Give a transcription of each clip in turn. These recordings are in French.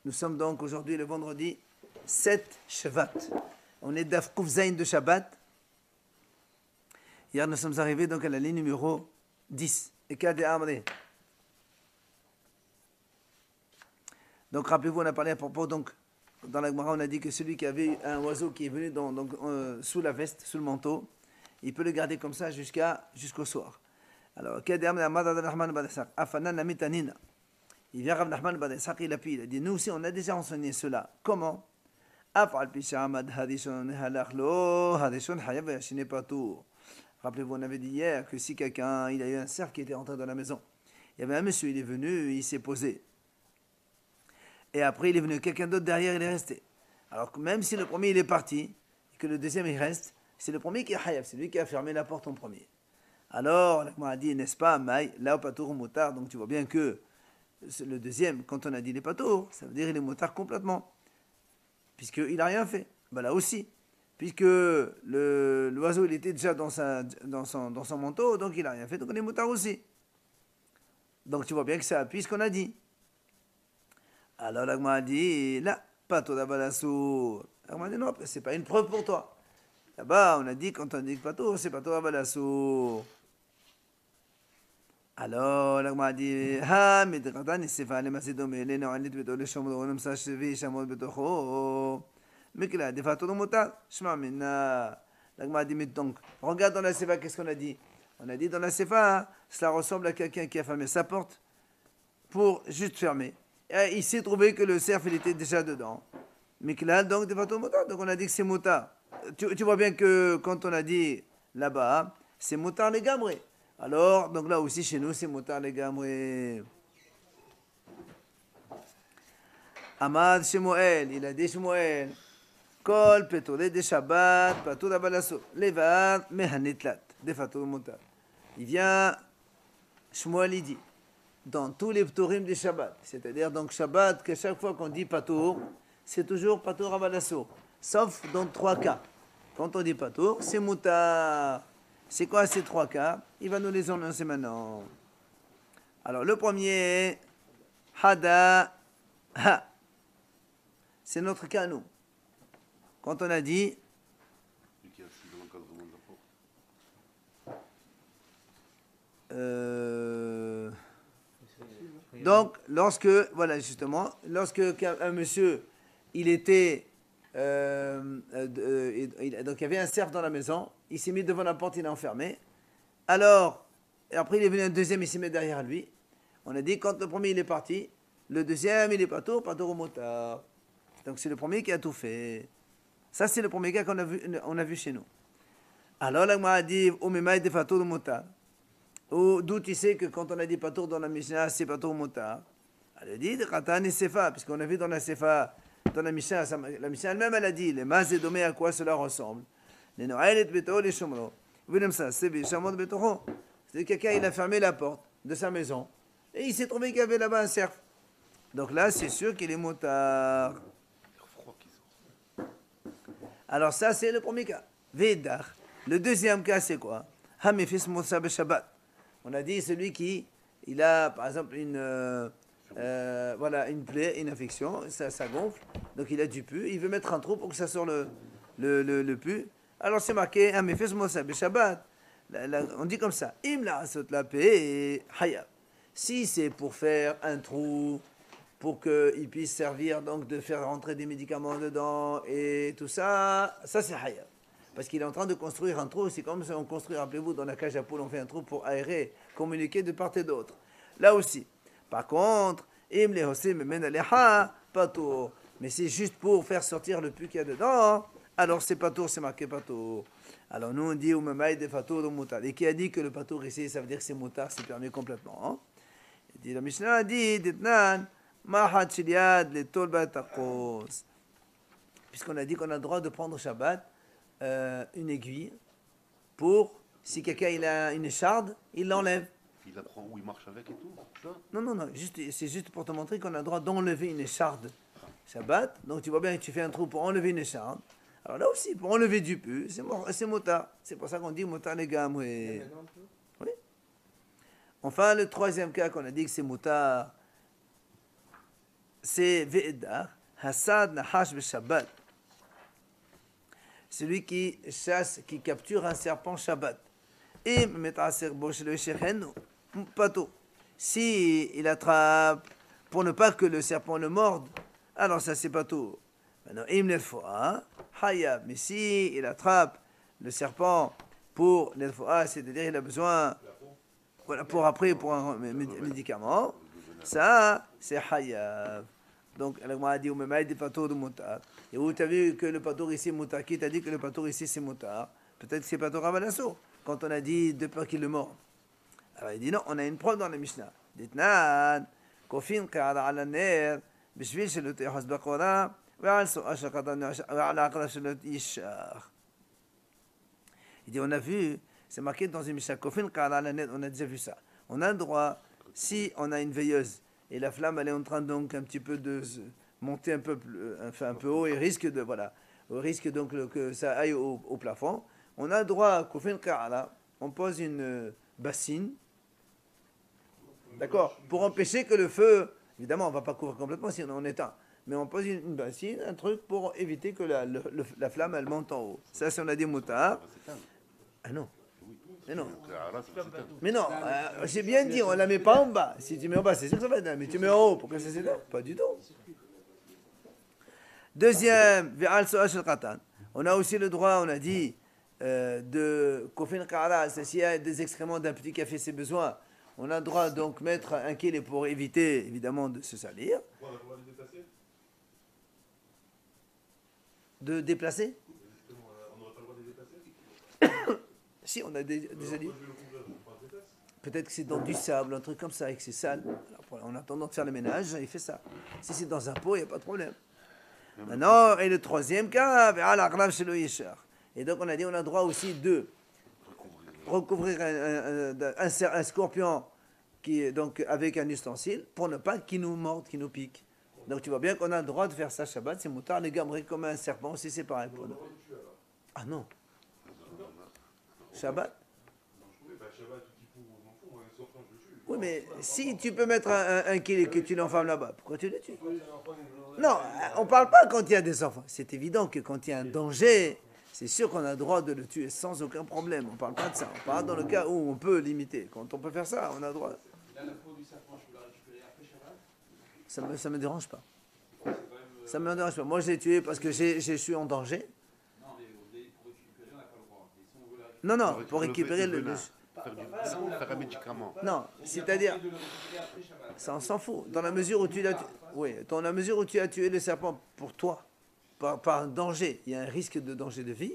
Nous sommes donc aujourd'hui le vendredi 7 Shvat. On est d'Af Kuf Zayn de Shabbat. Hier, nous sommes arrivés donc à la ligne numéro 10. Et Kade Amre. Donc, rappelez-vous, on a parlé à propos, donc, dans la Gemara, on a dit que celui qui avait un oiseau qui est venu sous la veste, sous le manteau, il peut le garder comme ça jusqu'au soir. Alors, Kade Amre, Amad Rahman Badesar, Afanan Namitanina. Il vient Rav Nachman ben Ishaq, il dit, nous aussi, on a déjà enseigné cela. Comment? Rappelez-vous, on avait dit hier que si quelqu'un, il a eu un cerf qui était rentré dans la maison, il y avait un monsieur, il est venu, il s'est posé. Et après, il est venu, quelqu'un d'autre derrière, il est resté. Alors que même si le premier, il est parti, et que le deuxième, il reste, c'est le premier qui est hayab, c'est lui qui a fermé la porte en premier. Alors, on a dit, n'est-ce pas, maï, là, patour, moutard, donc tu vois bien que le deuxième, quand on a dit les patours, ça veut dire il est motard complètement. Puisqu'il n'a rien fait. Ben là aussi. Puisque l'oiseau, il était déjà dans son manteau, donc il n'a rien fait, donc on est motard aussi. Donc tu vois bien que ça appuie ce qu'on a dit. Alors l'agma a dit, là, pato d'abalassou. L'agma a dit, non, c'est pas une preuve pour toi. Là-bas, on a dit, quand on dit pato, c'est pato d'abalassou. Alors, l'agma a dit, ah, mais de quand on s'est fait aller masser domé, les noms, les tutos, les chambres, on s'est achevé, chambre de betocho. Mais qu'il a des photos de motard, je m'amène. L'agma a dit, mais donc, regarde dans la sefa, qu'est-ce qu'on a dit? On a dit dans la sefa, cela ressemble à quelqu'un qui a fermé sa porte pour juste fermer. Et il s'est trouvé que le cerf, il était déjà dedans. Mais qu'il a donc des photos de motard, donc on a dit que c'est motard. Tu vois bien que quand on a dit là-bas, c'est motard les gamrés. Alors, donc là aussi, chez nous, c'est motard les gamrés. Amad Shemuel, il a dit Shemuel, Kol petole de Shabbat, patou d'abalasso, levad mehanitlat, de fatou motard. Il vient, Shemuel, il dit, dans tous les ptorim de Shabbat, c'est-à-dire donc Shabbat, que chaque fois qu'on dit patour, c'est toujours patour abalasso, sauf dans 3 cas. Quand on dit patour, c'est motard. C'est quoi ces 3 cas? Il va nous les annoncer maintenant. Alors, le premier, Hada, Ha. C'est notre cas, nous. Quand on a dit... Donc, voilà, justement, lorsque un monsieur, il était... donc il y avait un cerf dans la maison, il s'est mis devant la porte, il est enfermé. Alors, après il est venu un deuxième, il s'est mis derrière lui. On a dit quand le premier il est parti, le deuxième il est patour au motard. Donc c'est le premier qui a tout fait. Ça c'est le premier cas qu'on a vu chez nous. Alors là on a dit omemaï de patour au motard. D'où tu sais que quand on a dit patour dans la Mishnah, c'est patour au motard. Elle a dit de Khatan et Sefa, puisqu'on a vu dans la Sefa. Dans la Mishnah elle-même, elle a dit, les mazes domé à quoi cela ressemble. Les noël et beto, les chomro. Vous voyez ça, c'est chamon de beto. C'est quelqu'un, il a fermé la porte de sa maison et il s'est trouvé qu'il y avait là-bas un cerf. Donc là, c'est sûr qu'il est motard. Alors ça, c'est le premier cas. Vedar. Le deuxième cas, c'est quoi? Hamifis Moussa Shabbat. On a dit celui qui, il a par exemple une plaie, une infection, ça gonfle, donc il a du pu, il veut mettre un trou pour que ça sorte le pu. Alors c'est marqué, Shabbat. On dit comme ça, Im la asot la paix hayab. Si c'est pour faire un trou, pour qu'il puisse servir donc de faire rentrer des médicaments dedans et tout ça, ça c'est hayab. Parce qu'il est en train de construire un trou, c'est comme si on construit, rappelez-vous, dans la cage à poules, on fait un trou pour aérer, communiquer de part et d'autre. Là aussi. Par contre, mais c'est juste pour faire sortir le pu qu'il y a dedans, alors c'est patour, c'est marqué patour. Alors nous on dit de patour de moutard. Et qui a dit que le patour ici, ça veut dire que c'est moutard, c'est permis complètement. Hein? Et la Mishnah a dit, puisqu'on a dit qu'on a le droit de prendre Shabbat une aiguille pour, si quelqu'un il a une écharde, il l'enlève. Il la prend où il marche avec et tout ça? Non, c'est juste pour te montrer qu'on a le droit d'enlever une écharde Shabbat. Donc tu vois bien que tu fais un trou pour enlever une écharde. Alors là aussi, pour enlever du pu, c'est motard. C'est pour ça qu'on dit motard les gars. Oui. Enfin, le troisième cas qu'on a dit que c'est motard, c'est Ve'edar, Hassad Nahash Shabbat. Celui qui chasse, qui capture un serpent Shabbat. Et si il attrape pour ne pas que le serpent le morde, alors ça c'est pas tout. Maintenant, mais si il attrape le serpent pour l'elfoa, c'est-à-dire il a besoin, voilà, pour après pour un médicament, ça c'est hayab. Donc, elle m'a dit, et où tu as vu que le patour ici est moutar? Qui t'a dit que le patour ici c'est moutar? Peut-être que c'est patour avalasso. Quand on a dit de peur qu'il le morde. Alors il dit non, on a une preuve dans la Mishnah. Ditnan, kofin ka'ala ala ner, bishvil shelo tehas bakora, ve'al so'a shakatan ve'al aqra shelo yishar. Il dit, on a vu, c'est marqué dans une Mishnah, kofin ka'ala ala ner, on a déjà vu ça. On a le droit, si on a une veilleuse, et la flamme elle est en train donc un petit peu de monter un peu haut et risque de donc que ça aille au plafond, on a le droit on pose une bassine, d'accord, pour empêcher que le feu, évidemment on va pas couvrir complètement sinon on éteint, mais on pose une bassine, un truc pour éviter que la flamme elle monte en haut. Ça c'est on a dit moutards. Ah non. Mais non, j'ai bien dit, on ne la met pas en bas. Si tu mets en bas, c'est sûr que ça va être. Mais tu mets en haut, pourquoi ça s'éteint? Pas du tout. Deuxième, on a aussi le droit, on a dit, de kofin kara, c'est s'il y a des excréments d'un petit qui a fait ses besoins. On a le droit donc mettre un kélé pour éviter évidemment de se salir. De déplacer? On n'aurait pas le droit de déplacer? Si, on a déjà dit. Peut-être que c'est dans du sable, un truc comme ça, et que c'est sale. Alors, en attendant de faire le ménage, il fait ça. Si c'est dans un pot, il n'y a pas de problème. Maintenant, et le troisième cas, et donc on a dit, on a le droit aussi de recouvrir un scorpion qui est donc avec un ustensile pour ne pas qu'il nous morde, qu'il nous pique. Donc tu vois bien qu'on a le droit de faire ça Shabbat, c'est moutard, les gamberies comme un serpent aussi, c'est pareil pour nous. Ah non. Shabbat? Oui, mais si tu peux mettre un kilo que tu l'enfermes là-bas, pourquoi tu le tues? Non, on ne parle pas quand il y a des enfants. C'est évident que quand il y a un danger, c'est sûr qu'on a le droit de le tuer sans aucun problème. On ne parle pas de ça. On parle dans le cas où on peut limiter. Quand on peut faire ça, on a le droit. Là, la peau du serpent, je peux la récupérer après Shabbat? Ça me dérange pas. Ça me dérange pas. Moi, je l'ai tué parce que je suis en danger. Non, pour récupérer le faire un médicament. Non, c'est-à-dire, ça on s'en fout. Dans la mesure où tu l'as tué, oui, dans la mesure où tu as tué le serpent pour toi, par un danger, il y a un risque de danger de vie.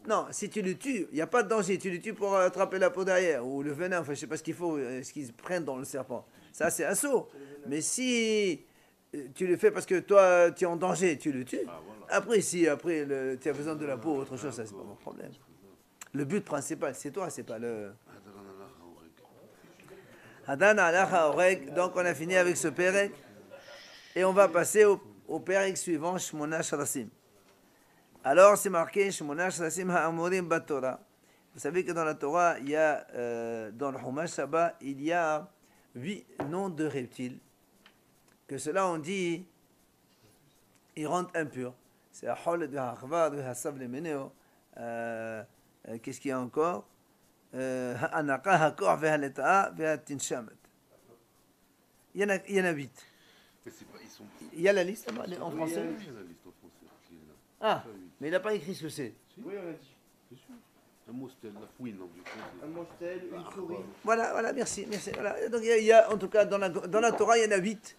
Non, si tu le tues, il n'y a pas de danger. Tu le tues pour attraper la peau derrière ou le venin. Enfin, je ne sais pas ce qu'il faut, ce qu'ils prennent dans le serpent. Ça, c'est assaut. Mais si tu le fais parce que toi, tu es en danger, tu le tues. Après, si après tu as besoin de la peau ou autre chose, ça, c'est pas mon problème. Le but principal, c'est toi, c'est pas le. Hadan alacha oreg. Donc, on a fini avec ce pérec. Et on va passer au pérec suivant, Shmona Shrasim. Alors, c'est marqué Shmona Shrasim ha'amurim bat-Torah. Vous savez que dans la Torah, il y a, dans le Chumash Shabbat, il y a 8 noms de reptiles. Que cela, on dit, ils rendent impurs. C'est Ahol de Hachvar, de Hasav le Meneo. Qu'est-ce qu'il y a encore? Ha'anaka, Hakor, Ve'haleta'a, Ve'atinshamet. Il y en a 8. Il y a la liste en français? Ah, mais il n'a pas écrit ce que c'est. Oui, on a dit. Un mostel, la fouine, du coup. Un mostel, une souris. Voilà, merci. Voilà. Donc il y a, en tout cas, dans la Torah, il y en a 8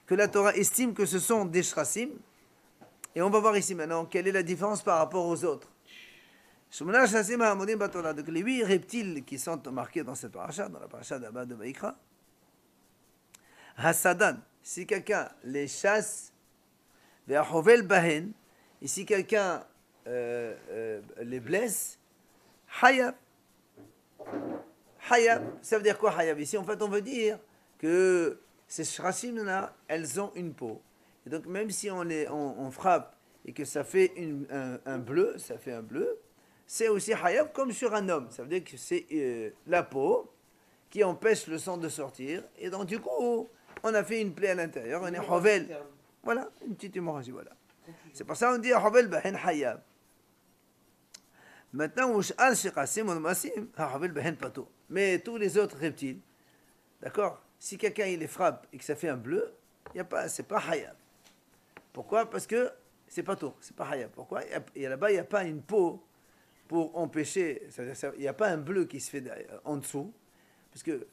que la Torah estime que ce sont des shrasim. Et on va voir ici maintenant quelle est la différence par rapport aux autres. Donc les 8 reptiles qui sont marqués dans cette paracha, dans la paracha d'Abba de Vaïkra, Hasadan, si quelqu'un les chasse, Ve'achovel bahen, et si quelqu'un les blesse, Hayab. Hayab, ça veut dire quoi Hayab? Ici, en fait, on veut dire que ces shrasim-là, elles ont une peau. Et donc, même si on frappe et que ça fait un bleu, c'est aussi Hayab comme sur un homme. Ça veut dire que c'est la peau qui empêche le sang de sortir. Et donc, du coup, on a fait une plaie à l'intérieur, on est Hovel. Voilà, une petite hémorragie, voilà. C'est pour ça qu'on dit Hovel Bahen Hayab. Maintenant, Ush'al Shekasim, on Masim, Hovel Bahen Pato. Mais tous les autres reptiles, d'accord, si quelqu'un il les frappe et que ça fait un bleu, c'est pas Hayab. Pourquoi? Parce que c'est pas tour, c'est pas Hayab. Pourquoi? Et là-bas, il n'y a pas une peau pour empêcher, c'est-à-dire il n'y a pas un bleu qui se fait en dessous, parce que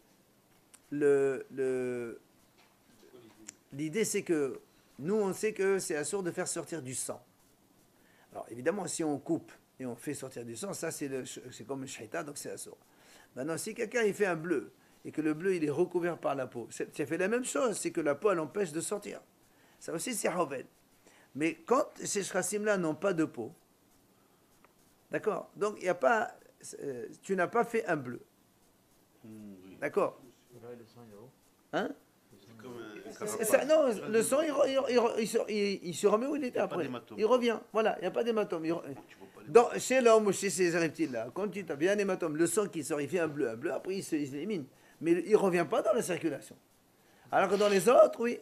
l'idée c'est que nous on sait que c'est assourd de faire sortir du sang. Alors évidemment si on coupe et on fait sortir du sang, ça c'est comme le shaita, donc c'est assourd. Maintenant si quelqu'un il fait un bleu et que le bleu il est recouvert par la peau, ça fait la même chose, c'est que la peau elle empêche de sortir. Ça aussi c'est Hovel. Mais quand ces shrasim là n'ont pas de peau, d'accord, donc il y a pas, tu n'as pas fait un bleu. D'accord. Hein? Non, le sang, il se remet où il était après. Il revient. Voilà, il n'y a pas d'hématome. Chez l'homme ou chez ces reptiles-là, quand tu as bien un hématome, le sang qui sort, il fait un bleu, après il s'élimine. Mais il ne revient pas dans la circulation. Alors que dans les autres, oui,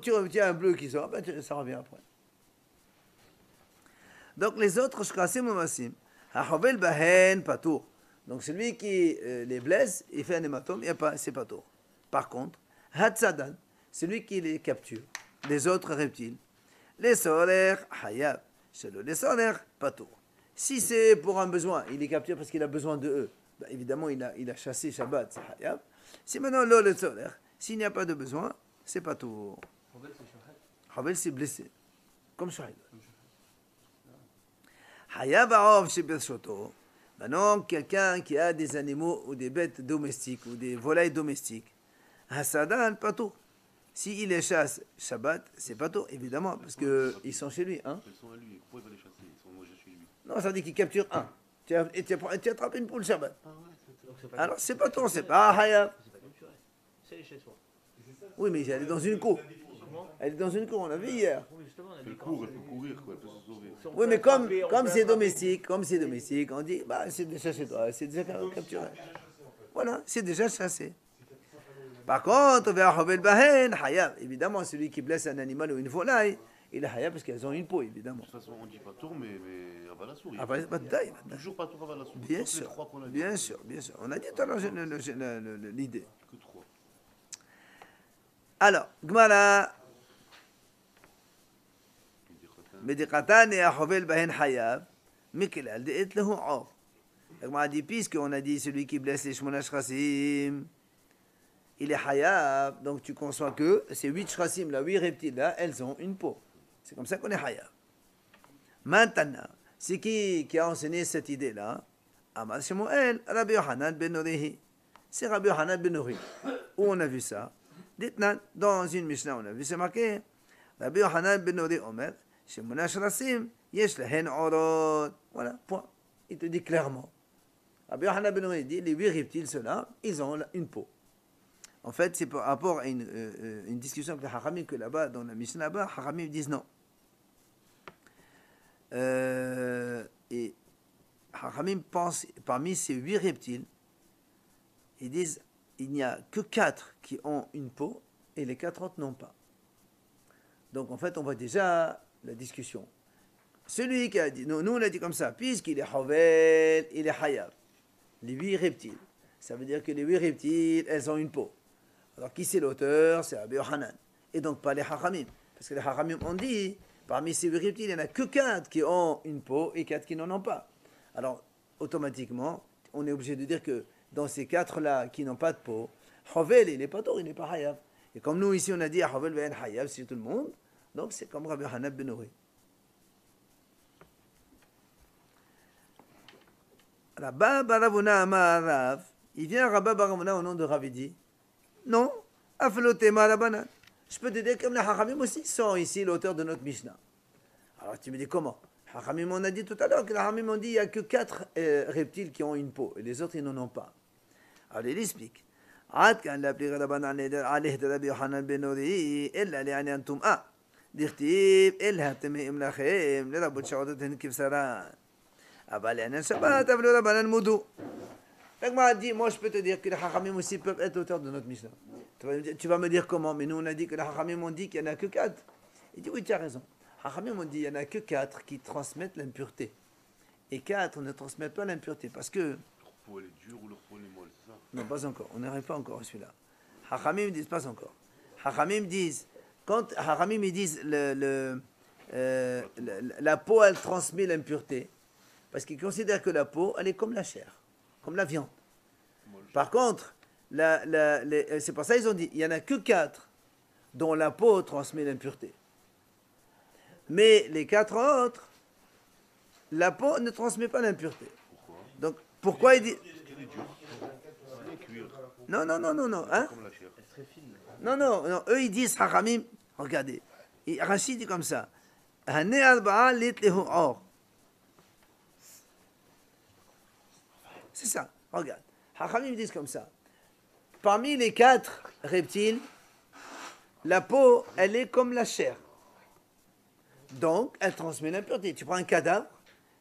tu retiens un bleu qui sort, ça revient après. Donc les autres, shkasim ou masim, hachovel bahen patour. Donc celui qui les blesse, il fait un hématome, c'est pas tôt. Par contre, Hatzadan, celui qui les capture, les autres reptiles, les solaires, hayab, les solaires, pas tôt. Si c'est pour un besoin, il les capture parce qu'il a besoin de eux, évidemment il a chassé Shabbat, c'est hayab. Si maintenant les solaires, s'il n'y a pas de besoin, c'est pas tôt. Havel c'est blessé, comme Shahid. Hayab aov shebeshoto. Maintenant, quelqu'un qui a des animaux ou des bêtes domestiques ou des volailles domestiques, Hasadan, pas tout. S'il les chasse Shabbat, c'est pas tout, évidemment, parce qu'ils sont chez lui. Hein? Ils sont à lui. Pourquoi il va les chasser? Ils sont logés chez lui. Non, ça dit qu'il capture un. Tu attrapes une poule Shabbat. Alors, c'est pas tout, c'est pas Hayab. C'est chez soi. Oui, mais elle est dans une cour. Elle est dans une cour, on l'a vu hier. Elle court, elle peut courir, quoi, elle peut se sauver. Oui, mais comme c'est domestique, on dit, c'est déjà chez toi, c'est déjà capturé. Voilà, c'est déjà chassé. Par contre, vers Hovel Bahen, Hayab, évidemment, celui qui blesse un animal ou une volaille, il est Hayab parce qu'elles ont une peau, évidemment. De toute façon, on dit pas tour, mais avant la souris. Toujours pas tour avant la souris. Bien sûr, bien sûr, bien sûr. On a dit tout à l'heure l'idée. Que 3. Alors, Gmara. Medikatan et Ahovel Bahen Hayab, Mikelal de Etlehu Of. Gmara dit, puisqu'on a dit celui qui blesse les Shmona Shrasim, il est Hayab, donc tu conçois que ces 8 Shrasim, là, 8 reptiles là, elles ont une peau. C'est comme ça qu'on est Hayab. Maintenant, c'est qui a enseigné cette idée-là? Amar Shemuel, Rabbi Yohanan ben Norihi. C'est Rabbi Yohanan ben Norihi. Où on a vu ça? Dites-nous, dans une Mishnah, on a vu, c'est marqué, Rabbi Yohanan ben Norihi Omer, Shemona Shrasim, Yesh Lehen Orod. Voilà, point. Il te dit clairement. Rabbi Yohanan ben Norihi dit, les 8 reptiles, ceux-là, ils ont une peau. En fait, c'est par rapport à une discussion avec les Haramim, que là-bas, dans la Mishnah, là-bas, Haramim disent non. Et Haramim pense, parmi ces 8 reptiles, ils disent il n'y a que 4 qui ont une peau et les 4 autres n'ont pas. Donc en fait, on voit déjà la discussion. Celui qui a dit, nous on a dit comme ça, puisqu'il est Hovel, il est Hayab. Les 8 reptiles. Ça veut dire que les 8 reptiles, elles ont une peau. Alors qui c'est l'auteur? C'est Rabbi Yohanan. Et donc pas les Haramim. Parce que les Haramim ont dit, parmi ces 8 reptiles, il n'y en a que 4 qui ont une peau et 4 qui n'en ont pas. Alors, automatiquement, on est obligé de dire que dans ces 4-là qui n'ont pas de peau, Hovel, il n'est pas tort, il n'est pas Hayab. Et comme nous ici, on a dit Hovel ben Hayab, c'est tout le monde, donc c'est comme Rabbi Yohanan ben Nori. Rabba Baravuna Amar Rav, il vient Rabba Baravuna au nom de Rav, il dit non, Aflotema Rabbanan. Je peux te dire comme les Haramim aussi sont ici l'auteur de notre Mishnah. Alors tu me dis comment? Haramim, on a dit tout à l'heure que les Haramim ont dit il n'y a que 4 reptiles qui ont une peau et les autres ils n'en ont pas. Alors il explique. عاد كان لا بلغ ربنا عليه ربي يوحنا بن نوري إلا لعني أنتم ديختيب إلها تمهم لخيم لرب شعوتهن كيف سران أبا لأن شبات أبلو ربنا المدو. Donc, moi, je peux te dire que les Haramim aussi peuvent être auteurs de notre Mishnah. Tu vas me dire comment? Mais nous, on a dit que les Hachamim ont dit qu'il n'y en a que 4. Il dit, oui, tu as raison. Hachamim ont dit qu'il n'y en a que 4 qui transmettent l'impureté. Et 4 ne transmettent pas l'impureté. Parce que... Leur peau, elle est dure ou leur peau, elle est molle, c'est ça? Non, pas encore. On n'arrive pas encore à celui-là. Hachamim disent pas encore. Hachamim disent... Quand Hachamim ils disent la peau, elle transmet l'impureté. Parce qu'ils considèrent que la peau, elle est comme la chair. Comme la viande. Par contre, c'est pour ça qu'ils ont dit, il n'y en a que 4 dont la peau transmet l'impureté. Mais les 4 autres, la peau ne transmet pas l'impureté. Pourquoi? Donc, pourquoi ils disent... Parce qu'elle est dure. C'est un cuir. Non, non, non, non, non. Hein? Comme la chair. Elle serait fine. Non, non, non. Eux, ils disent, Hachamim, regardez. Rachid dit comme ça. Hané arba'a lit lehu or. C'est ça, regarde. Hachamim disent comme ça. Parmi les 4 reptiles, la peau, elle est comme la chair. Donc, elle transmet l'impureté. Tu prends un cadavre,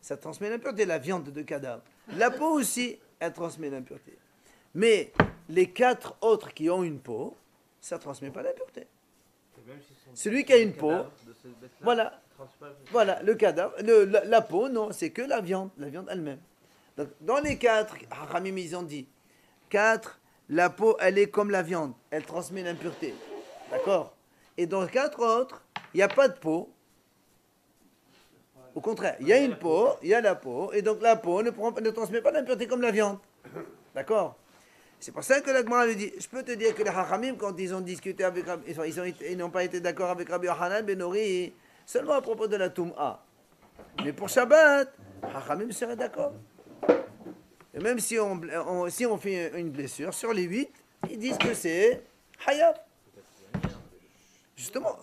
ça transmet l'impureté, la viande de cadavre. La peau aussi, elle transmet l'impureté. Mais les 4 autres qui ont une peau, ça ne transmet pas l'impureté. Celui qui a une peau, voilà, voilà, le cadavre, la peau, non, c'est que la viande elle-même. Donc, dans les 4, Hachamim, ils ont dit, 4, la peau, elle est comme la viande, elle transmet l'impureté. D'accord? Et dans 4 autres, il n'y a pas de peau. Au contraire, il y a une peau, il y a la peau, et donc la peau ne transmet pas l'impureté comme la viande. D'accord? C'est pour ça que la Gemara lui dit, je peux te dire que les Hachamim, quand ils ont discuté avec Rabbi, ils n'ont pas été d'accord avec Rabbi Yochanan ben Nori, seulement à propos de la Toum'a. Mais pour Shabbat, Hachamim serait d'accord. Et même si on fait une blessure, sur les 8, ils disent que c'est Hayab. Justement,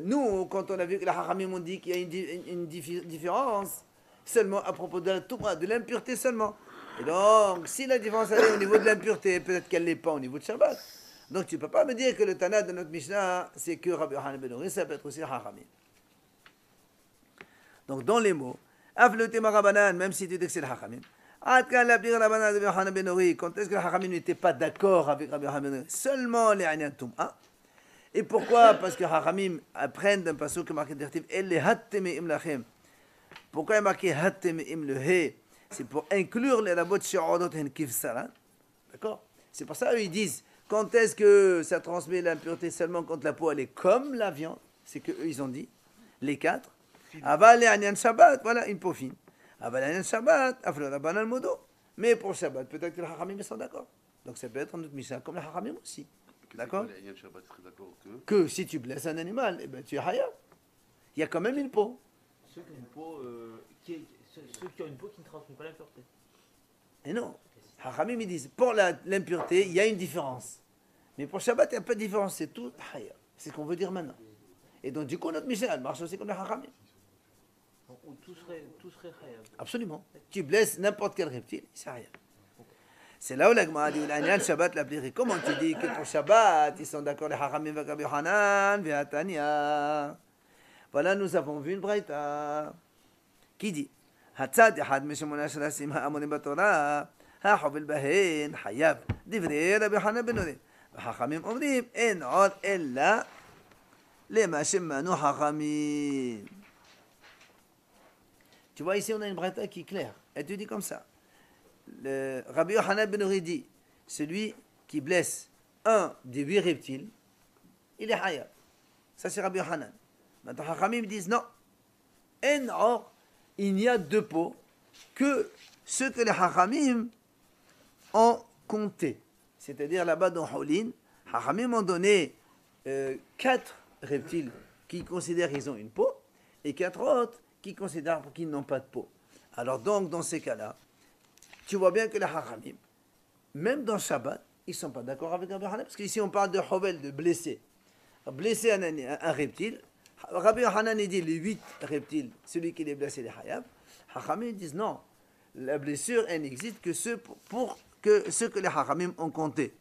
nous, quand on a vu que les Hachamim ont dit qu'il y a une différence, seulement à propos de la Toum'a, de l'impureté seulement. Et donc, si la différence est au niveau de l'impureté, peut-être qu'elle n'est pas au niveau de Shabbat. Donc, tu ne peux pas me dire que le Tana de notre Mishnah, c'est que Rabbi Yochanan ben Nori, ça peut être aussi Hachamim. Donc, dans les mots, Avle Marabanan, même si tu dis que c'est le Hachamim, quand est-ce que le Hachamim n'était pas d'accord avec Rabbi Yochanan ben Nori? Seulement les Anyan Tum'a. Et pourquoi? Parce que Hachamim apprennent d'un passage que marqué d'Irtiv, El le Hatteme im lachem. Pourquoi il est marqué Hatteme im le He? C'est pour inclure les rabots shi'odot hen kivsaran. D'accord? C'est pour ça qu'ils disent, quand est-ce que ça transmet l'impureté seulement quand la peau elle est comme la viande? C'est que eux ils ont dit, les 4. Aval et Anyan Shabbat, voilà, une peau fine. Aval et Anyan Shabbat, afle rabban al modo. Mais pour Shabbat, peut-être que les Hachamim sont d'accord. Donc ça peut être notre Mishnah comme les Hachamim aussi. D'accord? Les Shabbat seraient d'accord que si tu blesses un animal, eh ben, tu es hayab. Il y a quand même une peau. Ceux qui ont une peau, ceux qui ont une peau qui ne transmet pas l'impureté. Et non. Hachamim ils disent, pour l'impureté, il y a une différence. Mais pour Shabbat, il n'y a pas de différence. C'est tout hayab. C'est ce qu'on veut dire maintenant. Et donc, du coup, notre Mishnah, elle marche aussi comme les Hachamim. Donc, tout serait hayab. Absolument. Tu blesses n'importe quel reptile, c'est hayab. C'est là où la Gemara dit, l'Anyan Shabbat l'appliquerait. Comment tu dis que pour Shabbat, ils sont d'accord les Hachamim avec Rabbi Yochanan, Ve'atania. Voilà, nous avons vu une braïta qui dit, Hatzad yahad meshemona shalasim ha'amonim batorah, ha'chovel bahen, hayab, divrei Rabbi Yochanan ben Nori. Hachamim omrim, en od ella, lema shemanu Hachamim. Tu vois, ici, on a une braïta qui est claire. Elle te dit comme ça. Le Rabbi Yochanan ben Nori dit, celui qui blesse un des 8 reptiles, il est hayab. Ça, c'est Rabbi Yochanan. Maintenant, Hachamim disent non. En or, il n'y a 2 peaux que ceux que les Hachamim ont compté. C'est-à-dire là-bas dans Houlin, Hachamim ont donné 4 reptiles qui considèrent qu'ils ont une peau et 4 autres qui considèrent qu'ils n'ont pas de peau. Alors donc, dans ces cas-là, tu vois bien que les Hachamim, même dans Shabbat, ils ne sont pas d'accord avec Rabbi Yochanan, parce qu'ici on parle de Hovel, de blesser. Blesser un reptile, Rabbi Yochanan dit les 8 reptiles, celui qui les blesse, les Hayab. Hachamim disent non, la blessure, elle n'existe que ceux que les Hachamim ont compté.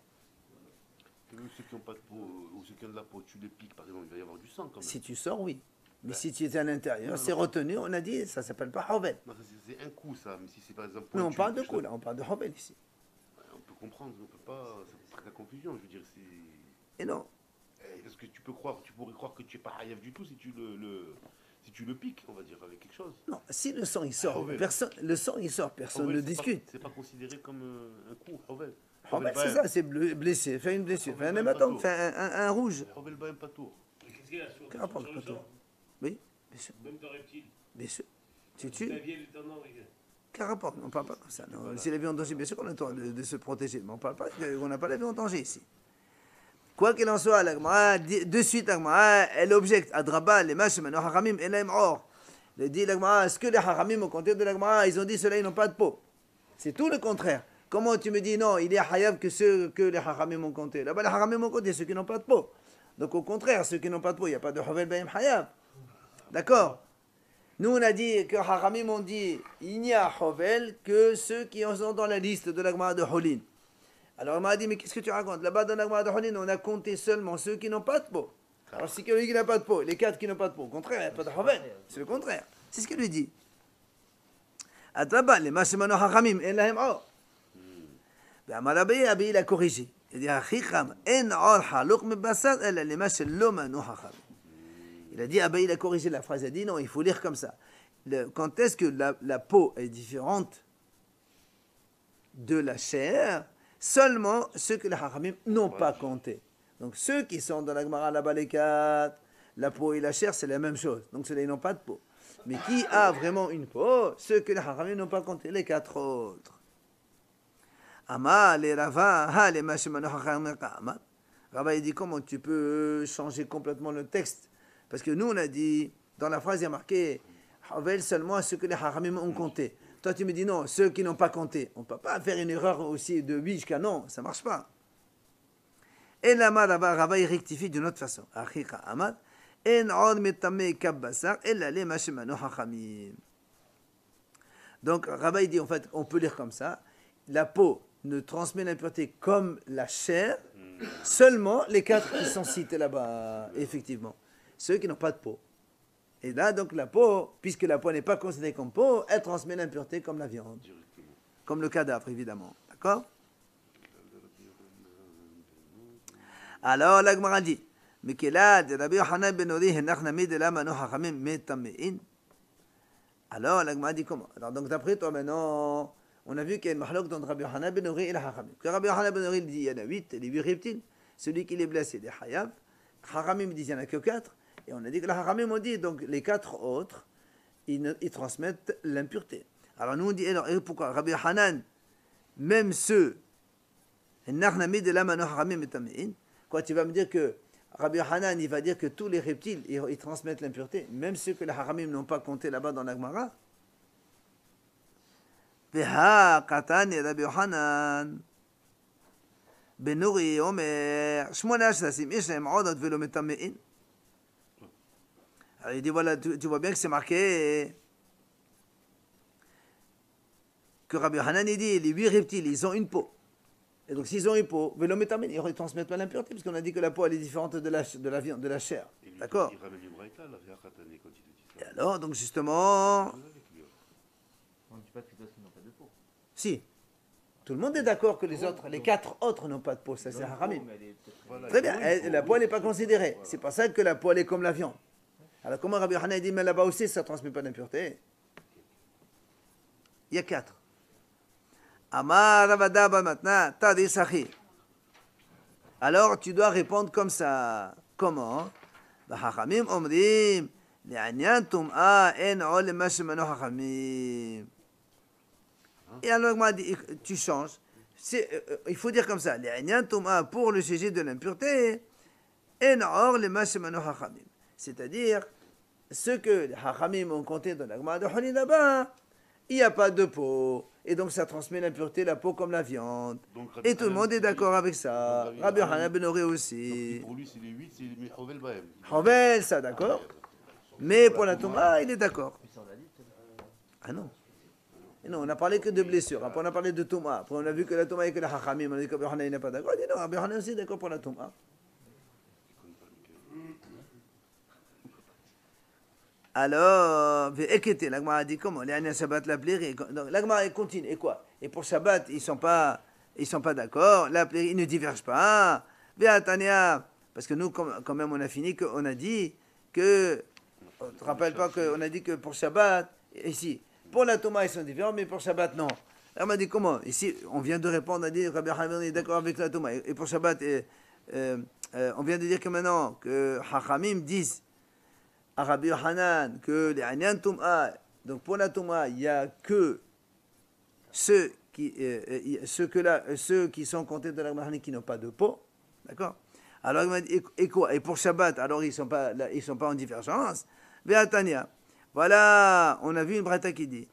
Et même ceux qui n'ont pas de peau, ou ceux qui ont de la peau, tu les piques par exemple, il va y avoir du sang quand même. Si tu sors, oui. Mais si tu es à l'intérieur, c'est retenu, on a dit, ça ne s'appelle pas Hovel. Non, c'est un coup ça, mais si c'est par exemple. Mais on parle de coup là, on parle de Hovel ici. On peut comprendre, on peut pas. Ça serait la confusion, je veux dire, Et non. Est-ce que tu pourrais croire que tu n'es pas Hayav du tout si tu le piques, on va dire, avec quelque chose. Non, si le sang il sort, Hovel. le sang il sort, personne Hovel, ne c'est discute. C'est pas considéré comme un coup, Hovel. Hovel, c'est ça, c'est blessé, fait une blessure, fait un hématome, fait un rouge. Hovel Baem Patour. Qu'est-ce qu'il y a sur, Quel rapport sur le le patour? sang? Oui, bien sûr, Même dans reptile. bien sûr. Tu La tues. vieille est tendance, les gars. Quel rapport? On ne parle pas comme ça. Non. Si la vie en danger, bien sûr qu'on a le droit de se protéger, mais on parle pas, on n'a pas la vie en danger ici. Quoi qu'il en soit, l'Agmara, de suite, l'Agmara, elle objecte à Draba, les machins, maintenant, Haramim, et l'aim or. Elle dit, l'Agmara, est-ce que les Haramim, au contraire de l'Agmara, ils ont dit, ceux-là, ils n'ont pas de peau? C'est tout le contraire. Comment tu me dis, non, il est Hayav que ceux que les Haramim ont compté? Là-bas, les Haramim ont compté ceux qui n'ont pas de peau. Donc, au contraire, ceux qui n'ont pas de peau, il n'y a pas de Hovel Baim Hayav. D'accord? Nous, on a dit que Haramim ont dit, il n'y a Hovel que ceux qui sont dans la liste de l'Agmara de Holin. Alors, on m'a dit, mais qu'est-ce que tu racontes? Là-bas, dans l'Agmara de Holin, on a compté seulement ceux qui n'ont pas de peau. Alors, si quelqu'un qui n'a pas de peau, les 4 qui n'ont pas de peau, au contraire, il n'y a pas de Hovel. C'est le contraire. C'est ce qu'il lui dit. Atraba, les Mashemano Haramim, en lahem or. Amar Abaye, Abaye l'a corrigé. Il dit, Achicham, en or haluk me basad, elle les Mashello manu Haramim. Il a dit, Abaye il a corrigé la phrase, il a dit, non, il faut lire comme ça. Quand est-ce que la peau est différente de la chair? Seulement ceux que les Haramim n'ont pas compté. Donc ceux qui sont dans la Gemara là-bas, les 4, la peau et la chair, c'est la même chose. Donc ceux-là, ils n'ont pas de peau. Mais qui a vraiment une peau? Ceux que les Haramim n'ont pas compté, les 4 autres. Ama, les Rava, les Mashemano Haramim, Rava, il dit, comment tu peux changer complètement le texte? Parce que nous, on a dit, dans la phrase, il y a marqué Havel seulement à ceux que les Haramim ont compté. Toi, tu me dis non, ceux qui n'ont pas compté. On ne peut pas faire une erreur aussi de 8 jusqu'à non, ça ne marche pas. Et là, Rava, il rectifie d'une autre façon. Achicha Amad, En od metame kabbasar, ella le mashemano hachamim. Donc, Rava, il dit, en fait, on peut lire comme ça. La peau ne transmet l'impureté comme la chair, seulement les 4 qui sont cités là-bas, effectivement. Ceux qui n'ont pas de peau. Et là, donc, la peau, puisque la peau n'est pas considérée comme peau, elle transmet l'impureté comme la viande. Comme le cadavre, évidemment. D'accord? Alors, la Gemara dit, alors, la Gemara dit comment? Alors, donc, d'après toi, maintenant, on a vu qu'il y a une mahlok entre Rabbi Yochanan ben Nori et la Hachamim. Que Rabbi Yochanan ben Nori dit, il y en a 8, les 8 reptiles. Celui qui les blesse, c'est des Hayav. Hachamim dit, il n'y en a que 4. Et on a dit que la Haramim ont dit, donc les 4 autres, ils transmettent l'impureté. Alors nous on dit, alors, pourquoi Rabbi Hanan, même ceux, quoi, tu vas me dire que Rabbi Hanan, il va dire que tous les reptiles, ils transmettent l'impureté, même ceux que les Haramim n'ont pas compté là-bas dans la Gemara. Veha katani Rabbi Hanan. Benuri Omer, Shmona Shasim, Ishem Odot Velo Metamein. Alors il dit voilà, tu vois bien que c'est marqué que Rabbi Hanan il dit les 8 reptiles, ils ont une peau. Et donc s'ils ont une peau, Velo Metamein, ils ne transmettent pas l'impureté, parce qu'on a dit que la peau elle est différente de la viande, de la chair. D'accord? Il ramène une braïta, là, vers Katane, quand il te dit Et ça. alors, donc justement, On ne dit pas que d'autres n'ont pas de peau. si. Tout le monde est d'accord que les autres, les 4 autres n'ont pas de peau, ça c'est Haramim. Voilà, Très il bien, faut- la peau n'est pas considérée. C'est pas ça que la peau elle est comme la viande. Alors comment Rabbi Hanan dit, mais là-bas aussi ça ne transmet pas d'impureté? Il y a 4. Amar Ravadaba maintenant, Tadi Sachi. Alors tu dois répondre comme ça. Comment? Hachamim omrim, Li'anyan tum'a en ol mashemano hachamim. Et alors, il m'a dit, tu changes. Il faut dire comme ça. Pour le sujet de l'impureté, c'est-à-dire, ce que les Hachamim ont compté dans la Gemara de Honi là-bas, il n'y a pas de peau. Et donc, ça transmet l'impureté, la peau comme la viande. Donc, Rabbi Et tout le Hanan, monde est c'est d'accord lui. avec ça. Rabbi Rabbi Hanan, Hanan ben Nori Donc, aussi. pour lui, c'est les 8, c'est les Hovel Baem. Hovel, ça, d'accord. Mais pour la Touma, il est d'accord. Puis ça, on l'a dit. Ah non. Et non, on n'a parlé que de blessures. Après, on a parlé de Touma. Après, on a vu que la Touma et que la Hachamim. On a dit que Rabbi Hanan n'est pas d'accord. On a dit non, Rabbi Hanan aussi est d'accord pour la Touma. Alors, la Gemara a dit comment? Les Agnès Shabbat la plairie. Donc, la Gemara continue. Et quoi? Et pour Shabbat, ils sont pas d'accord. La plairie, ils ne divergent pas. Ve'atania, parce que nous, quand même, on a fini, on a dit que, on ne te rappelle pas qu'on a dit que pour Shabbat, ici, pour la Touma, ils sont différents, mais pour Shabbat, non. Alors, on m'a dit comment? Ici, on vient de répondre, on a dit, Rabbi Hanan est d'accord avec la Touma. Et pour Shabbat, on vient de dire que maintenant, que Hachamim disent à Rabbi Hanan que les Anyan Touma, donc pour la Touma, il n'y a que ceux qui sont comptés de la Mahani qui n'ont pas de peau. D'accord? Alors il m'a dit, et quoi? Et pour Shabbat, alors ils sont pas en divergence. Ve'atania. Voilà, on a vu une brata qui dit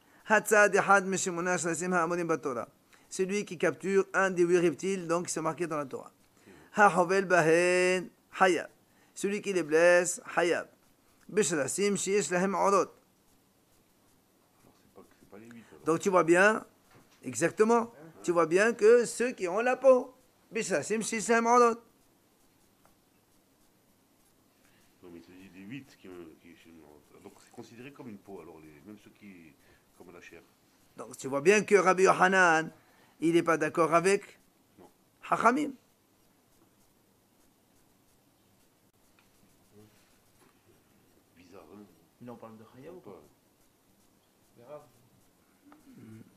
celui qui capture un des 8 reptiles donc qui sont marqués dans la Torah. Ha'hovel bahen hayab. Celui qui les blesse, hayab. Bishrasim sheyesh lahem orot. C'est pas les 8. Donc tu vois bien, exactement, tu vois bien que ceux qui ont la peau, Bishrasim sheyesh lahem orot. Non, mais il te dit les 8 donc c'est considéré comme une peau, alors même ceux qui. Comme la chair. Donc tu vois bien que Rabbi Yohanan, il n'est pas d'accord avec Hachamim. Bizarre, hein? Mais là, on parle de Chayav ou pas? Pas.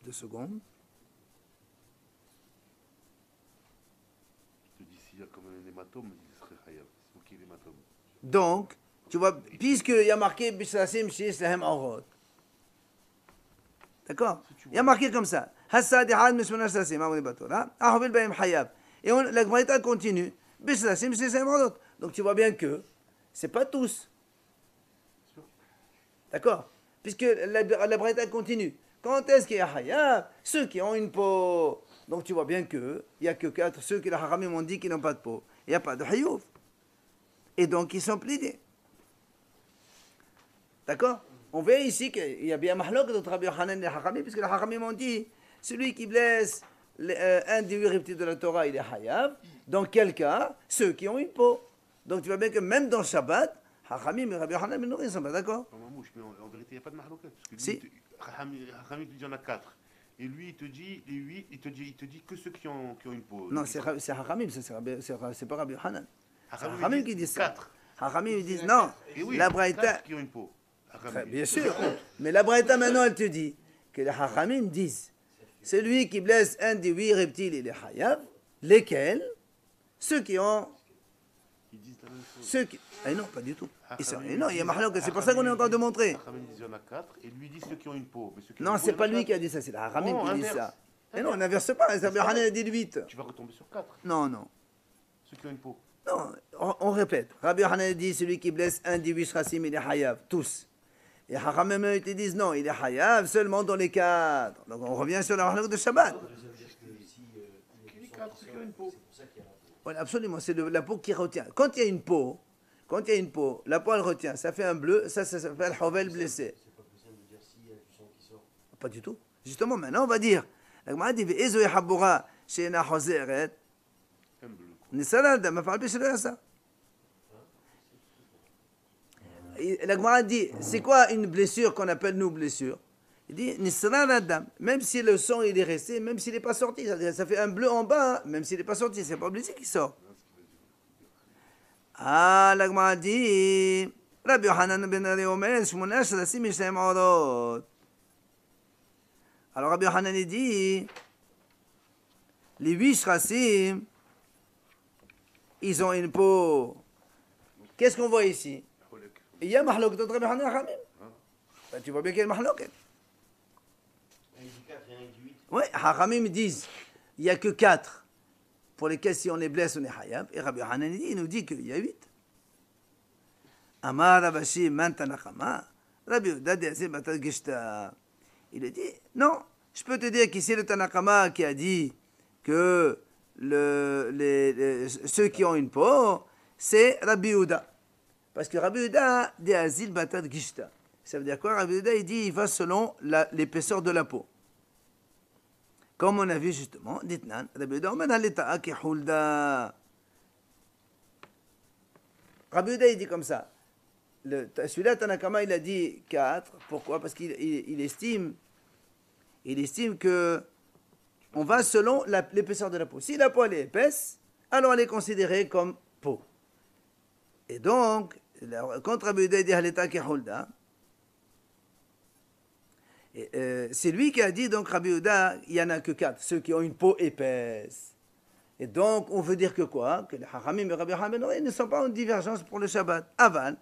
2 secondes. Je te dis, s'il y a comme un hématome, il serait Hayab. C'est ok l'hématome. Donc, tu vois, puisqu'il y a marqué Bishrasim sheyesh lahem orot. D'accord? Il y a marqué comme ça. Hassad ihad mishmona shrasim, amoni batora, ahovel bahem hayab. Et la Gemara continue. Bishrasim sheyesh lahem orot. Donc tu vois bien que c'est pas tous. D'accord? Puisque la Braïta continue. Quand est-ce qu'il y a hayab? Ceux qui ont une peau. Donc tu vois bien que il n'y a que 4, ceux qui la haramim ont dit qu'ils n'ont pas de peau. Il n'y a pas de hayouf. Et donc ils sont pliés. D'accord? On voit ici qu'il y a bien mahlok entre Rabbi Yohanan et les haramim, puisque les haramim ont dit celui qui blesse un des 8 reptiles de la Torah, il est hayab. Dans quel cas? Ceux qui ont une peau. Donc tu vois bien que même dans Shabbat, Hachamim et Rabbi Yohanan ils ne sont pas d'accord. En mamouche, mais en vérité, il n'y a pas de mahloket. Parce que Si. Hachamim te dit il y en a 4. Et lui, il te dit les 8, il te dit que ceux qui ont une peau. Non, c'est Hachamim, c'est pas Rabbi Yohanan. C'est Hachamim, Hachamim ils qui dit disent ça. 4. Hachamim ils disent non. Et oui, La Braïta, 4 qui ont une peau. bien sûr. Mais la Braïta maintenant elle te dit que les Hachamim disent celui qui blesse un des 8 reptiles il est hayab, lesquels? Ceux qui ont. Ils disent la même chose. Ceux qui. Eh non, pas du tout. Hachamim Non, il y a dit- Mahlok, c'est pour ça qu'on est en train de montrer. Hachamim dit il y en a 4. Et lui dit ceux qui ont une peau. Mais ceux qui ont Non, une peau, c'est il y pas en a lui qui a quatre. dit ça, c'est la Hachamim Non, qui dit inverse. ça. Et non, on n'inverse pas, Rabbi Yohanan a dit 8. Tu vas retomber sur 4. Non, non. Ceux qui ont une peau. Non, on répète. Rabbi Yohanan dit celui qui blesse un des 8 racim, il est hayab, tous. Et Hachamim ils te disent non, il est hayab seulement dans les 4. Donc on revient sur la halakha de Shabbat. Les 4, ceux qui ont une peau. Voilà, absolument, c'est la peau qui retient. Quand il y a une peau, la peau elle retient, ça fait un bleu, ça s'appelle hovel blessé. C'est pas besoin de dire s'il y a du sang qui sort. Pas du tout. Justement, maintenant on va dire. La Gemara dit Ve'ezo yahabura she'ena hozeret. Un bleu. Nisala dama parle de ça. La Gemara dit, c'est quoi une blessure qu'on appelle nous blessure? Il dit, Nisra Adam, même si le sang il est resté, même s'il n'est pas sorti, ça fait un bleu en bas, hein, même s'il n'est pas sorti, c'est pas blessé qui sort. Ah, la Gemara dit, Rabbi Yohanan ben Ari Omer, Shmonash Rasim Yishem Orot. Alors Rabbi Yohanan il dit, les 8 Shrasim, ils ont une peau. Qu'est-ce qu'on voit ici? Il y a mahlok d'autres Rabbi Yohanan et Hachamim. Ben, tu vois bien qu'il y a une mahlok. Un dit 4 et un dit 8. Oui, Hachamim disent il n'y a que 4 pour lesquels si on les blesse on est hayab. Et Rabbi Yohanan il nous dit qu'il y a 8. Amar Rabashi Mantanachama. Rabbi Yehuda dit Batal Gishta. Il a dit non, je peux te dire qu'ici le Tanakama qui a dit que ceux qui ont une peau, c'est Rabbi Yehuda. Parce que Rabbi Yehuda dit Azil Batal Gishta. Ça veut dire quoi? Rabbi Yehuda il dit il va selon l'épaisseur de la peau. Comme on a vu justement, Ditnan, Rabbi Yehuda Omen Halita Ki Hulda. Rabbi Yehuda il dit comme ça. Celui-là, Tanakama, il a dit 4. Pourquoi? Parce qu'il estime que on va selon l'épaisseur de la peau. Si la peau elle est épaisse, alors elle est considérée comme peau. Et donc, quand Rabbi Yehuda dit Haleta Kehulda, c'est lui qui a dit, donc Rabbi Yehuda, il n'y en a que 4, ceux qui ont une peau épaisse. Et donc, on veut dire que quoi? Que les Hachamim et Rabbi Yochanan ben Nuri ne sont pas en divergence pour le Shabbat. Aval,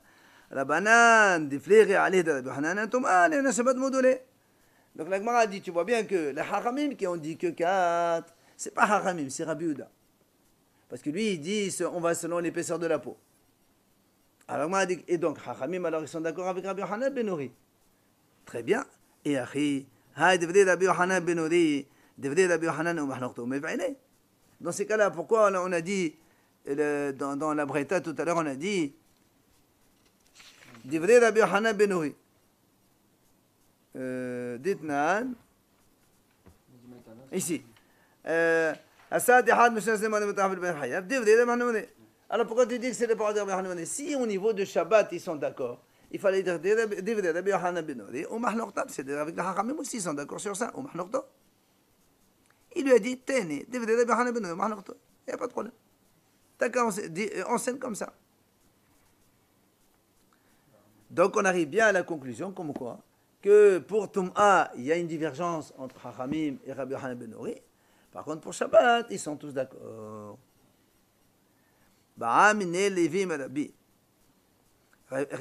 Rabbanan, Difleri, Ali, Rabbi Yochanan, Thomas, et un Shabbat modulé. Donc la Gemara dit, tu vois bien que les Hachamim qui ont dit que 4, c'est pas Hachamim, c'est Rabbi Yehuda. Parce que lui, il dit, on va selon l'épaisseur de la peau. Alors la Gemara dit, et donc, Hachamim, alors ils sont d'accord avec Rabbi Yochanan ben Nuri. Très bien. Et Achi, Hay, Difleri, Rabbi Yochanan ben Nuri, Difleri, Rabbi Yochanan, ou Mahnokto, mais v'aineh. Dans ces cas-là, pourquoi on a dit, dans la Breta tout à l'heure, on a dit, Divrei Rabbi Yochanan ben Nuri. Ditnan, ici. Asad Ehad Meshach Zeman Betafel Ben Hayav, Divrei Rabbi Yochanan ben Nuri. Alors pourquoi tu dis que c'est les paroles de Rabbi Yochanan ben Nuri? Si au niveau de Shabbat, ils sont d'accord, il fallait dire Divrei Rabbi Yochanan ben Nuri, ou Mahnokta, c'est-à-dire avec les Hachamim aussi, ils sont d'accord sur ça, ou Mahnokta. Il lui a dit, Téné, il n'y a pas de problème. T'as qu'à enseigne comme ça. Donc on arrive bien à la conclusion, comme quoi, que pour Tum'a, il y a une divergence entre Hachamim et Rabbi Yochanan ben Nuri. Par contre, pour Shabbat, ils sont tous d'accord. Ba'amine Lévi Marabi.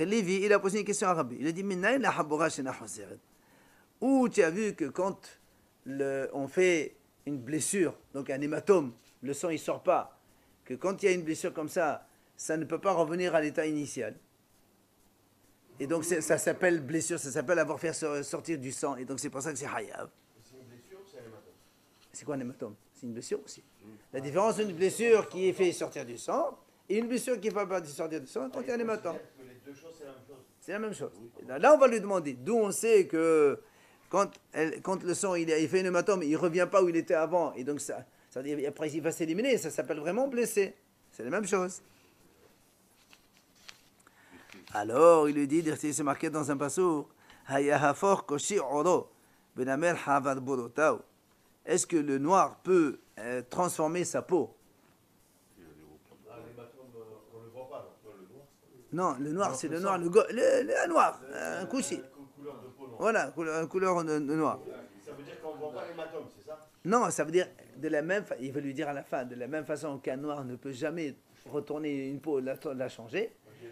Lévi, il a posé une question à Rabbi. Il a dit, Minna la habora shena hoseret. Où tu as vu que quand on fait une blessure, donc un hématome, le sang il sort pas, que quand il y a une blessure comme ça ne peut pas revenir à l'état initial. Et donc ça s'appelle blessure, ça s'appelle avoir fait sortir du sang, et donc c'est pour ça que c'est hayav. C'est une blessure ou c'est un hématome? C'est quoi un hématome? C'est une blessure aussi. La différence d'une blessure qui est fait sortir du sang et une blessure qui ne fait pas sortir du sang, donc il y a un hématome. Que les deux choses, c'est la même chose. C'est la même chose. Là on va lui demander, d'où on sait que quand le sang il fait un hématome, il ne revient pas où il était avant, et donc ça veut dire, après il va s'éliminer, ça s'appelle vraiment blessé. C'est la même chose. Alors il lui dit, c'est marqué dans un passour, est-ce que le noir peut transformer sa peau? Ah, l'hématome, on ne le voit pas, Non, le noir c'est le noir, le noir, un couchi. Couleur de peau noire. Voilà, couleur de noir. Ça veut dire qu'on ne voit pas l'hématome, c'est ça? Non, ça veut dire, il veut lui dire à la fin, de la même façon qu'un noir ne peut jamais retourner une peau, la changer,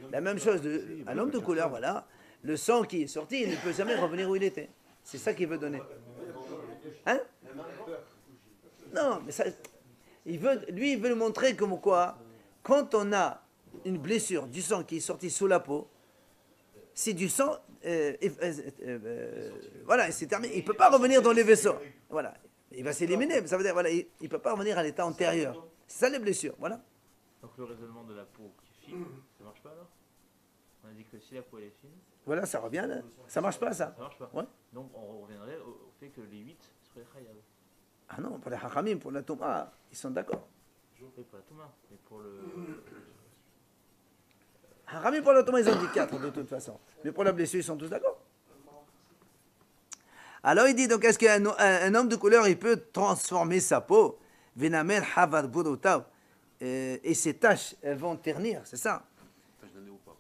la même chose, un homme de couleur, voilà, le sang qui est sorti, il ne peut jamais revenir où il était. C'est ça qu'il veut donner. Hein? Non, mais ça, il veut nous montrer comme quoi, quand on a une blessure, du sang qui est sorti sous la peau, c'est du sang, voilà, c'est terminé. Il ne peut pas revenir dans les vaisseaux. Voilà, il va s'éliminer. Ça veut dire, voilà, il ne peut pas revenir à l'état antérieur. C'est ça les blessures, voilà. Donc le raisonnement de la peau qui est fine, ça marche pas alors? On a dit que si la peau elle est fine, Voilà, ça revient là. Ça marche pas ça. ça marche pas. Ouais. Donc on reviendrait au fait que les 8 seraient chayav. Ah non, pour les hachamim, pour la Touma, ils sont d'accord. Et pour la Touma, mais pour le. Hachamim pour la Touma, ils ont dit 4 de toute façon. Mais pour la blessure, ils sont tous d'accord. Alors il dit, donc est-ce qu'un homme de couleur, il peut transformer sa peau? Venamer havad budotav. Et ses taches, elles vont ternir, c'est ça? Tâche d'un léopard.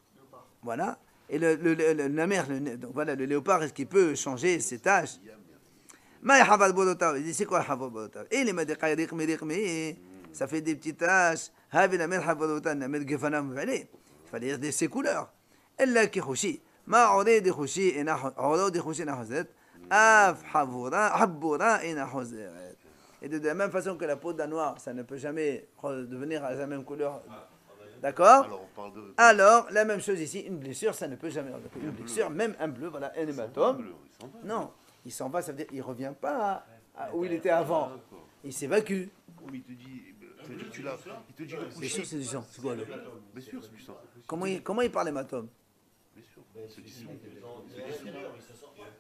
Voilà. Et le namer, donc voilà, le léopard, est-ce qu'il peut changer ses taches? Ma havad budotav. Il dit, c'est quoi havad budotav? Et les madéqaï riqmi, ça fait des petites taches. Havi namer havad budotav, namer gefanam v'alé. Il fallait dire ses couleurs. Elle qui khushi. Ma ode de khushi, et ode de khushi na hozet. Af habura et na hozet. Et de la même façon que la peau d'un noir, ça ne peut jamais devenir à la même couleur. D'accord? Alors, on parle de. Alors, la même chose ici, une blessure, ça ne peut jamais. Une blessure, même un bleu, voilà, un hématome. Il s'en va. Non, il s'en va, ça veut dire qu'il ne revient pas à où il était avant. Il s'évacue. Oui, il te dit. Tu l'as. Il te dit le Blessure, coucher. c'est du sang. C'est quoi le... Bien sûr, c'est du sang. Comment il parle hématome? Bien sûr. C'est du sang.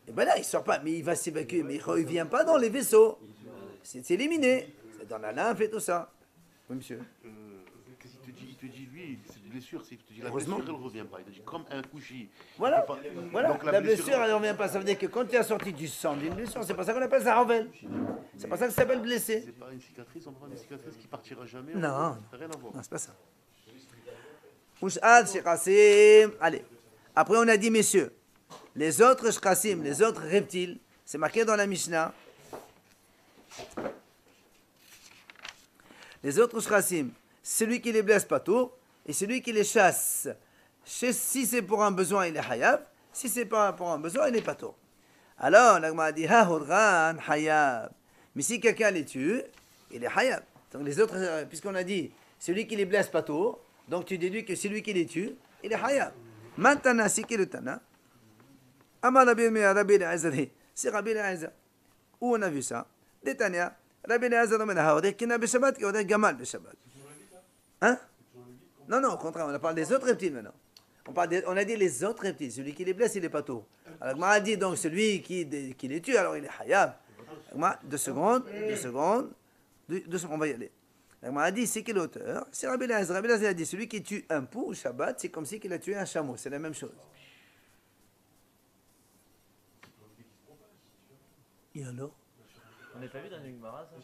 Et ben là, il ne sort pas, mais il va s'évacuer, mais il ne revient pas dans les vaisseaux. C'est éliminé. C'est dans la lymphe et tout ça. Oui, monsieur. Qu'est-ce qu'il te dit? Il te dit, lui, c'est blessure, c'est que tu dis la Heureusement. blessure, elle ne revient pas. Il te dit comme un couchi. Voilà, Pas- voilà. Donc, La blessure, elle ne revient pas. Ça veut dire que quand tu as sorti du sang d'une blessure, c'est pas ça qu'on appelle ça Ravel. C'est pas ça que ça s'appelle blessé. C'est pas une cicatrice, on prend une cicatrice qui partira jamais. Non. Ça n'a rien à voir. Non, c'est pas ça. Ush'ad shekhasim. Allez. Après, on a dit, messieurs, les autres shekhasim, les autres reptiles, c'est marqué dans la Mishnah. Les autres shekhasim, celui qui les blesse pas tout, et celui qui les chasse. Si c'est pour un besoin, il est hayab. Si c'est pas pour un besoin, il n'est pas tout. Alors, l'agma a dit, ha hudran hayab. Mais si quelqu'un les tue, il est hayab. Donc les autres, puisqu'on a dit, celui qui les blesse pas tout, donc tu déduis que celui qui les tue, il est hayab. Maintenant, c'est qui le tana? Amar Rabbi Eliezer, c'est Rabbi Eliezer. Où on a vu ça? Détania, Rabbi Eliezer on a dit qu'il y a Shabbat, qu'il y a Gamal de Shabbat. Hein? Non, au contraire, on parle des autres reptiles maintenant. On a dit les autres reptiles, celui qui les blesse, il est pas tout. Alors, on a dit donc celui qui les tue, alors il est hayab. 2 secondes, on va y aller. On a dit, c'est qui l'auteur? C'est Rabbi Eliezer. Rabbi Eliezer a dit, celui qui tue un pou au Shabbat, c'est comme si il a tué un chameau. C'est la même chose. Et alors? On n'a pas vu dans une Gemara ça?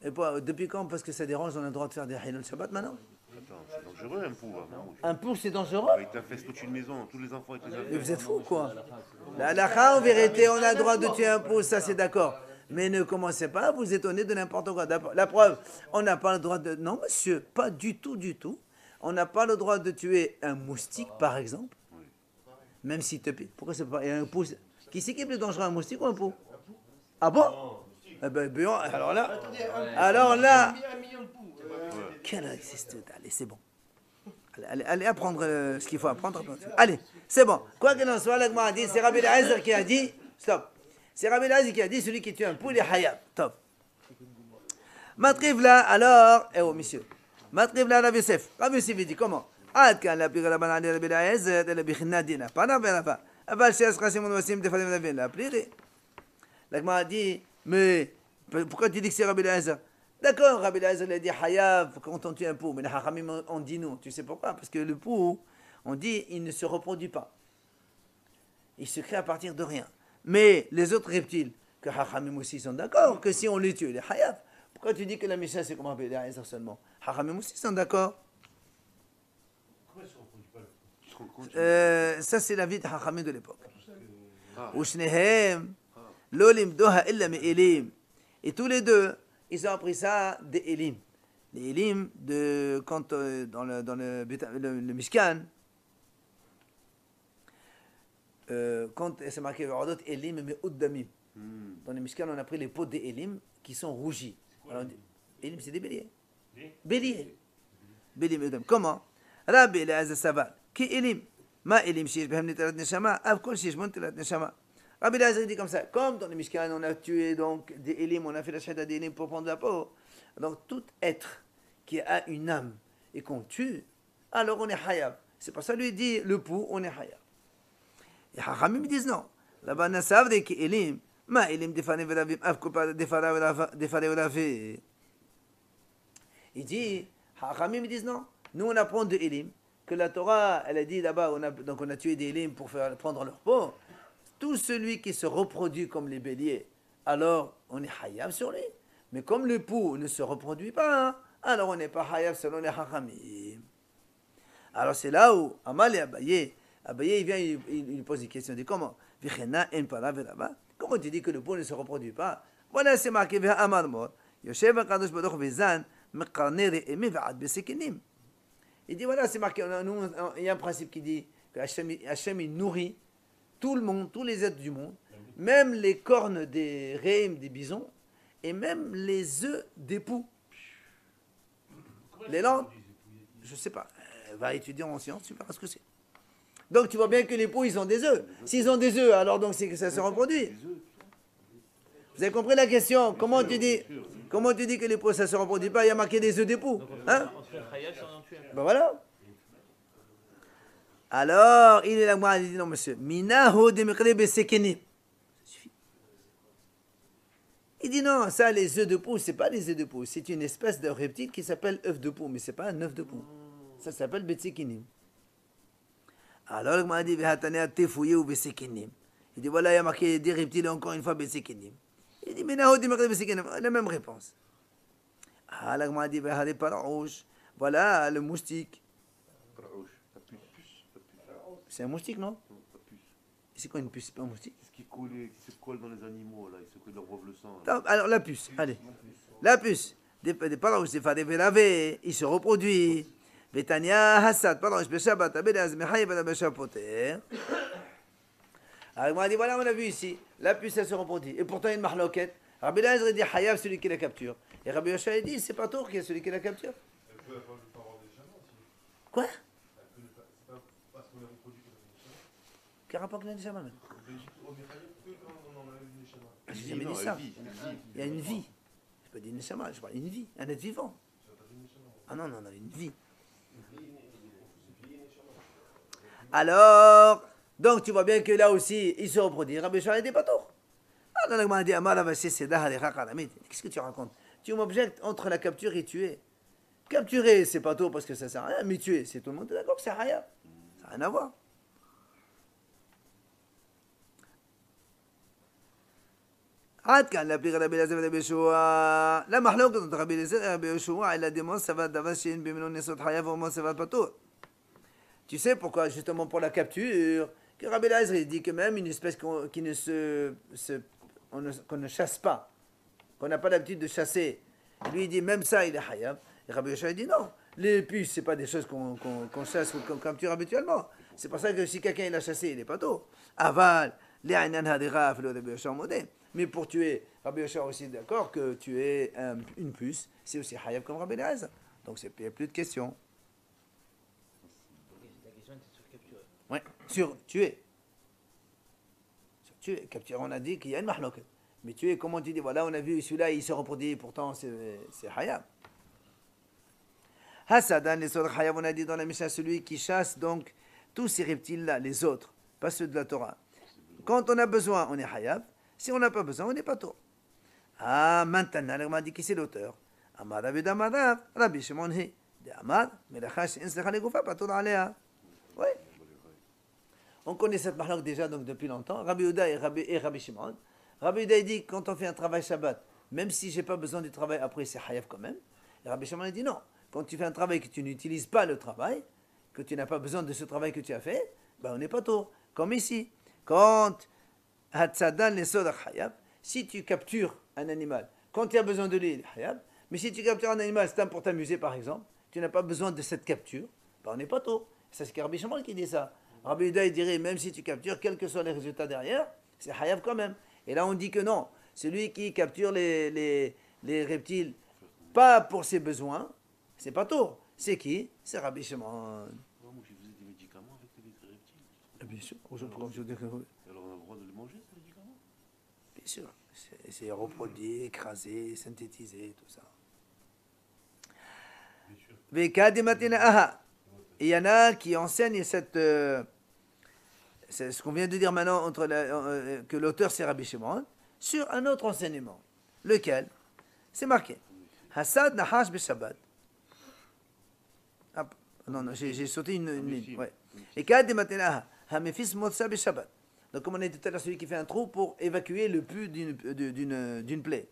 Et pas, depuis quand? Parce que ça dérange, on a le droit de faire des Hilal Shabbat maintenant? Attends, c'est dangereux un pou. Un pou, c'est dangereux? Il t'infeste toute une maison, tous les enfants et les Mais vous êtes fous, quoi? La halakha, en vérité, on a le droit de tuer un pou, ça c'est d'accord. Mais ne commencez pas à vous étonner de n'importe quoi. La preuve, on n'a pas le droit de... Non, monsieur, pas du tout, du tout. On n'a pas le droit de tuer un moustique, par exemple. Même s'il te plaît. Pourquoi c'est pas... Et un pou... Qui c'est qui est plus dangereux, un moustique ou un pou? Ah bon? Eh ben, alors là... Quelle existe? Allez, c'est bon. Allez apprendre ce qu'il faut apprendre. Allez, c'est bon. Quoi qu'il en soit, l'Agma a dit, c'est Rabbi Eliezer qui a dit... Stop. C'est Rabbi Eliezer qui a dit, celui qui tue un pou, il est hayab. Top. Matriv là, alors... Eh oh, monsieur. Matriv là, Rabbi Yosef. Rabbi Yosef, il dit comment? Ad kan la plus grande banane de Rabbi Eliezer, de la Bichina Dina. Pas d'affaire, pas. Aval Shes Rasim Wassim de Falim Lavin. La plié. L'Agma a dit, mais pourquoi tu dis que c'est Rabbi Eliezer? D'accord, Rabbi Eliezer il a dit hayab quand on tue un pou. Mais les Hachamim on dit non. Tu sais pourquoi? Parce que le pou, on dit, il ne se reproduit pas. Il se crée à partir de rien. Mais les autres reptiles, que Hachamim aussi sont d'accord, que si on les tue, les hayab. Pourquoi tu dis que la Mishnah c'est comme Rabbi Eliezer seulement? Hachamim aussi sont d'accord. Ça c'est la vie de Hachamim de l'époque. Ushnehem, lolim doha illa me elim. Et tous les deux, ils ont appris ça des elim. Les elim, quand dans le Mishkan, quand c'est marqué d'autres elim mais uddamim. Dans le Mishkan, on a pris les peaux des elim qui sont rougis. Alors, elim, c'est des béliers. Béliers. Béliers, mesdames. Comment? Rabbi Eliezer Savar. Qui elim? Ma elim shish behem nitarat neshama, av kol shish mon nitarat neshama. Rabbi Eliezer dit comme ça. Comme dans le Mishkan, on a tué donc des elim, on a fait la shahada des elim pour prendre la peau. Donc, tout être qui a une âme et qu'on tue, alors on est hayab. C'est pour ça lui dit le pou, on est hayab. Et Hachamim disent non. Là-bas, on a savé que elim, ma elim defane velavim, av kol pas defane velavim. Il dit, Hachamim disent non. Nous, on apprend de elim. Que la Torah, elle a dit là-bas, on a tué des élim pour prendre leur peau. Tout celui qui se reproduit comme les béliers, alors on est hayab sur lui. Mais comme le pou ne se reproduit pas, alors on n'est pas hayab selon les hachamim. Alors c'est là où Amal et Abaye, il vient, il pose une question, il dit comment? Comment tu dis que le pou ne se reproduit pas? Voilà, c'est marqué, Amal mor, Yoshev HaKadosh Baruch Vezan, Mekarne Re'emi Ve'ad Besekinim. Il dit voilà, c'est marqué. Il y a un principe qui dit que Hachem il nourrit tout le monde, tous les êtres du monde, même les cornes des réims, des bisons, et même les œufs des poux. Les langues, je ne sais pas. Va étudier en sciences, tu verras ce que c'est. Donc tu vois bien que les poux, ils ont des œufs. S'ils ont des œufs, alors donc c'est que ça se reproduit. Vous avez compris la question? Comment tu dis que les poux, ça ne se reproduit pas? Il y a marqué des œufs des poux. Hein? Ben voilà. Alors, il est là, moi, il dit non, monsieur. Minaho de mekrebe sekeni. Ça suffit. Il dit non, ça, les œufs de poule, c'est pas les œufs de poule. C'est une espèce de reptile qui s'appelle œuf de poule, mais c'est pas un œuf de poule. Ça s'appelle Betsekinim. Alors, le m'a dit, Vehatania tefouye ou Betsekinim. Il dit, voilà, il y a marqué des reptiles encore une fois Betsekinim. Il dit, mais Nahoudi marqué Betsekinim. La même réponse. Ah, là, le m'a dit, Vehade Paraouche. Voilà le moustique. Paraouche, la puce. C'est un moustique, non? Non, la puce. C'est quoi une puce? C'est pas un moustique? C'est ce qui se colle dans les animaux, là. Ils leur boivent le sang. Non, alors, la puce, allez. La puce. Des paraouches, c'est fait des laver. Il se reproduit. Betania Hassad, paraouche, Beshabat, Abedaz, Mehaïb, Beshapoter. Alors, il m'a dit, voilà, on a vu ici. La puce, elle se reproduit. Et pourtant, il y a une mahloquette. Rabbi Elazar dit Hayab, celui qui la capture. Et Rabbi Yoshua dit, c'est pas Tour qui est celui qui la capture. Elle peut avoir des chameaux aussi. Quoi? C'est pas parce qu'on les reproduit qu'on a des chameaux. Quel rapport avec l'Anishama, même? On est que quand on en a des chameaux. J'ai jamais dit ça. Il y a une vie. Je peux dire Neshama, je parle d'une vie, un être vivant. Ah non, non, non, une vie. Alors, donc tu vois bien que là aussi, il se reproduit. Rabbi Yoshua n'était pas Tour. Ah non, il m'a dit, qu'est-ce que tu racontes? Tu m'objectes entre la capture et tuer. Capturer, c'est pas tôt parce que ça sert à rien, mais tuer, c'est tout le monde d'accord que c'est rien. Ça n'a rien à voir. عاد كان لا بلغ ربي لازم ربي يشوع لا محلوق ضد ربي لازم ربي يشوع إلا ديمون سفا دافاشين بمنون نسوت حياة ومون سفا باتور. Tu sais pourquoi? Justement pour la capture, que Rabbi Elazar dit que même une espèce qu'on ne chasse pas, qu'on n'a pas l'habitude de chasser, lui il dit même ça il est hayab. Et Rabbi Yoshua dit non, les puces c'est pas des choses qu'on chasse ou qu'on capture habituellement. C'est pour ça que si quelqu'un il a chassé, il est pas tôt. Aval, les ainan hadira, le Rabbi Yoshua modé. Mais pour tuer, Rabbi Yoshua aussi d'accord que tuer une puce, c'est aussi hayab comme Rabbi Elazar. Donc il n'y a plus de questions. Ouais, sur tuer. Sur tuer. Capturer, on a dit qu'il y a une mahloquette. Mais tuer, comment tu dis, voilà, on a vu celui-là, il se reproduit, pourtant c'est hayab. Hasadan, les autres hayab, on a dit dans la Mishnah, celui qui chasse donc tous ces reptiles-là, les autres, pas ceux de la Torah. Quand on a besoin, on est hayab. Si on n'a pas besoin, on n'est pas tôt. Ah, maintenant, on m'a dit qui c'est l'auteur. Amar Rabbi Damarav, Rabbi Shimon Hi. De Amar, Melachash, Inslecha Legoufa, pas tout Alea. Oui. On connaît cette mahlok déjà donc depuis longtemps. Rabbi Yehuda et Rabbi Shimon. Rabbi Yehuda dit quand on fait un travail Shabbat, même si j'ai pas besoin du travail après, c'est hayab quand même. Et Rabbi Shimon dit non. Quand tu fais un travail que tu n'utilises pas le travail, que tu n'as pas besoin de ce travail que tu as fait, ben on n'est pas tôt. Comme ici. Quand Hatzadan les sodach hayab, si tu captures un animal, quand tu as besoin de lui, il est hayab. Mais si tu captures un animal, c'est pour t'amuser par exemple, tu n'as pas besoin de cette capture, ben on n'est pas tôt. Ça c'est Rabbi Shimon qui dit ça. Rabbi Yehuda il dirait même si tu captures, quels que soient les résultats derrière, c'est hayab quand même. Et là on dit que non, celui qui capture les reptiles pas pour ses besoins, c'est pas tôt. C'est qui? C'est Rabbi Shimon. Moi, je faisais des médicaments avec les reptiles. Bien sûr. Aujourd'hui, Alors on a le droit de les manger, ces médicaments? bien sûr. C'est reproduit, écrasé, synthétisé, tout ça. Et il y en a qui enseignent cette... c'est ce qu'on vient de dire maintenant, que l'auteur c'est Rabbi Shimon, sur un autre enseignement. Lequel? C'est marqué. Hassad Nahash Beshabbat. Ah, non, j'ai sauté une ligne. Ouais. Et Kadi Matenaha, Hamefis Motsa Beshabbat. Donc, comme on a dit tout à l'heure, celui qui fait un trou pour évacuer le pus d'une plaie.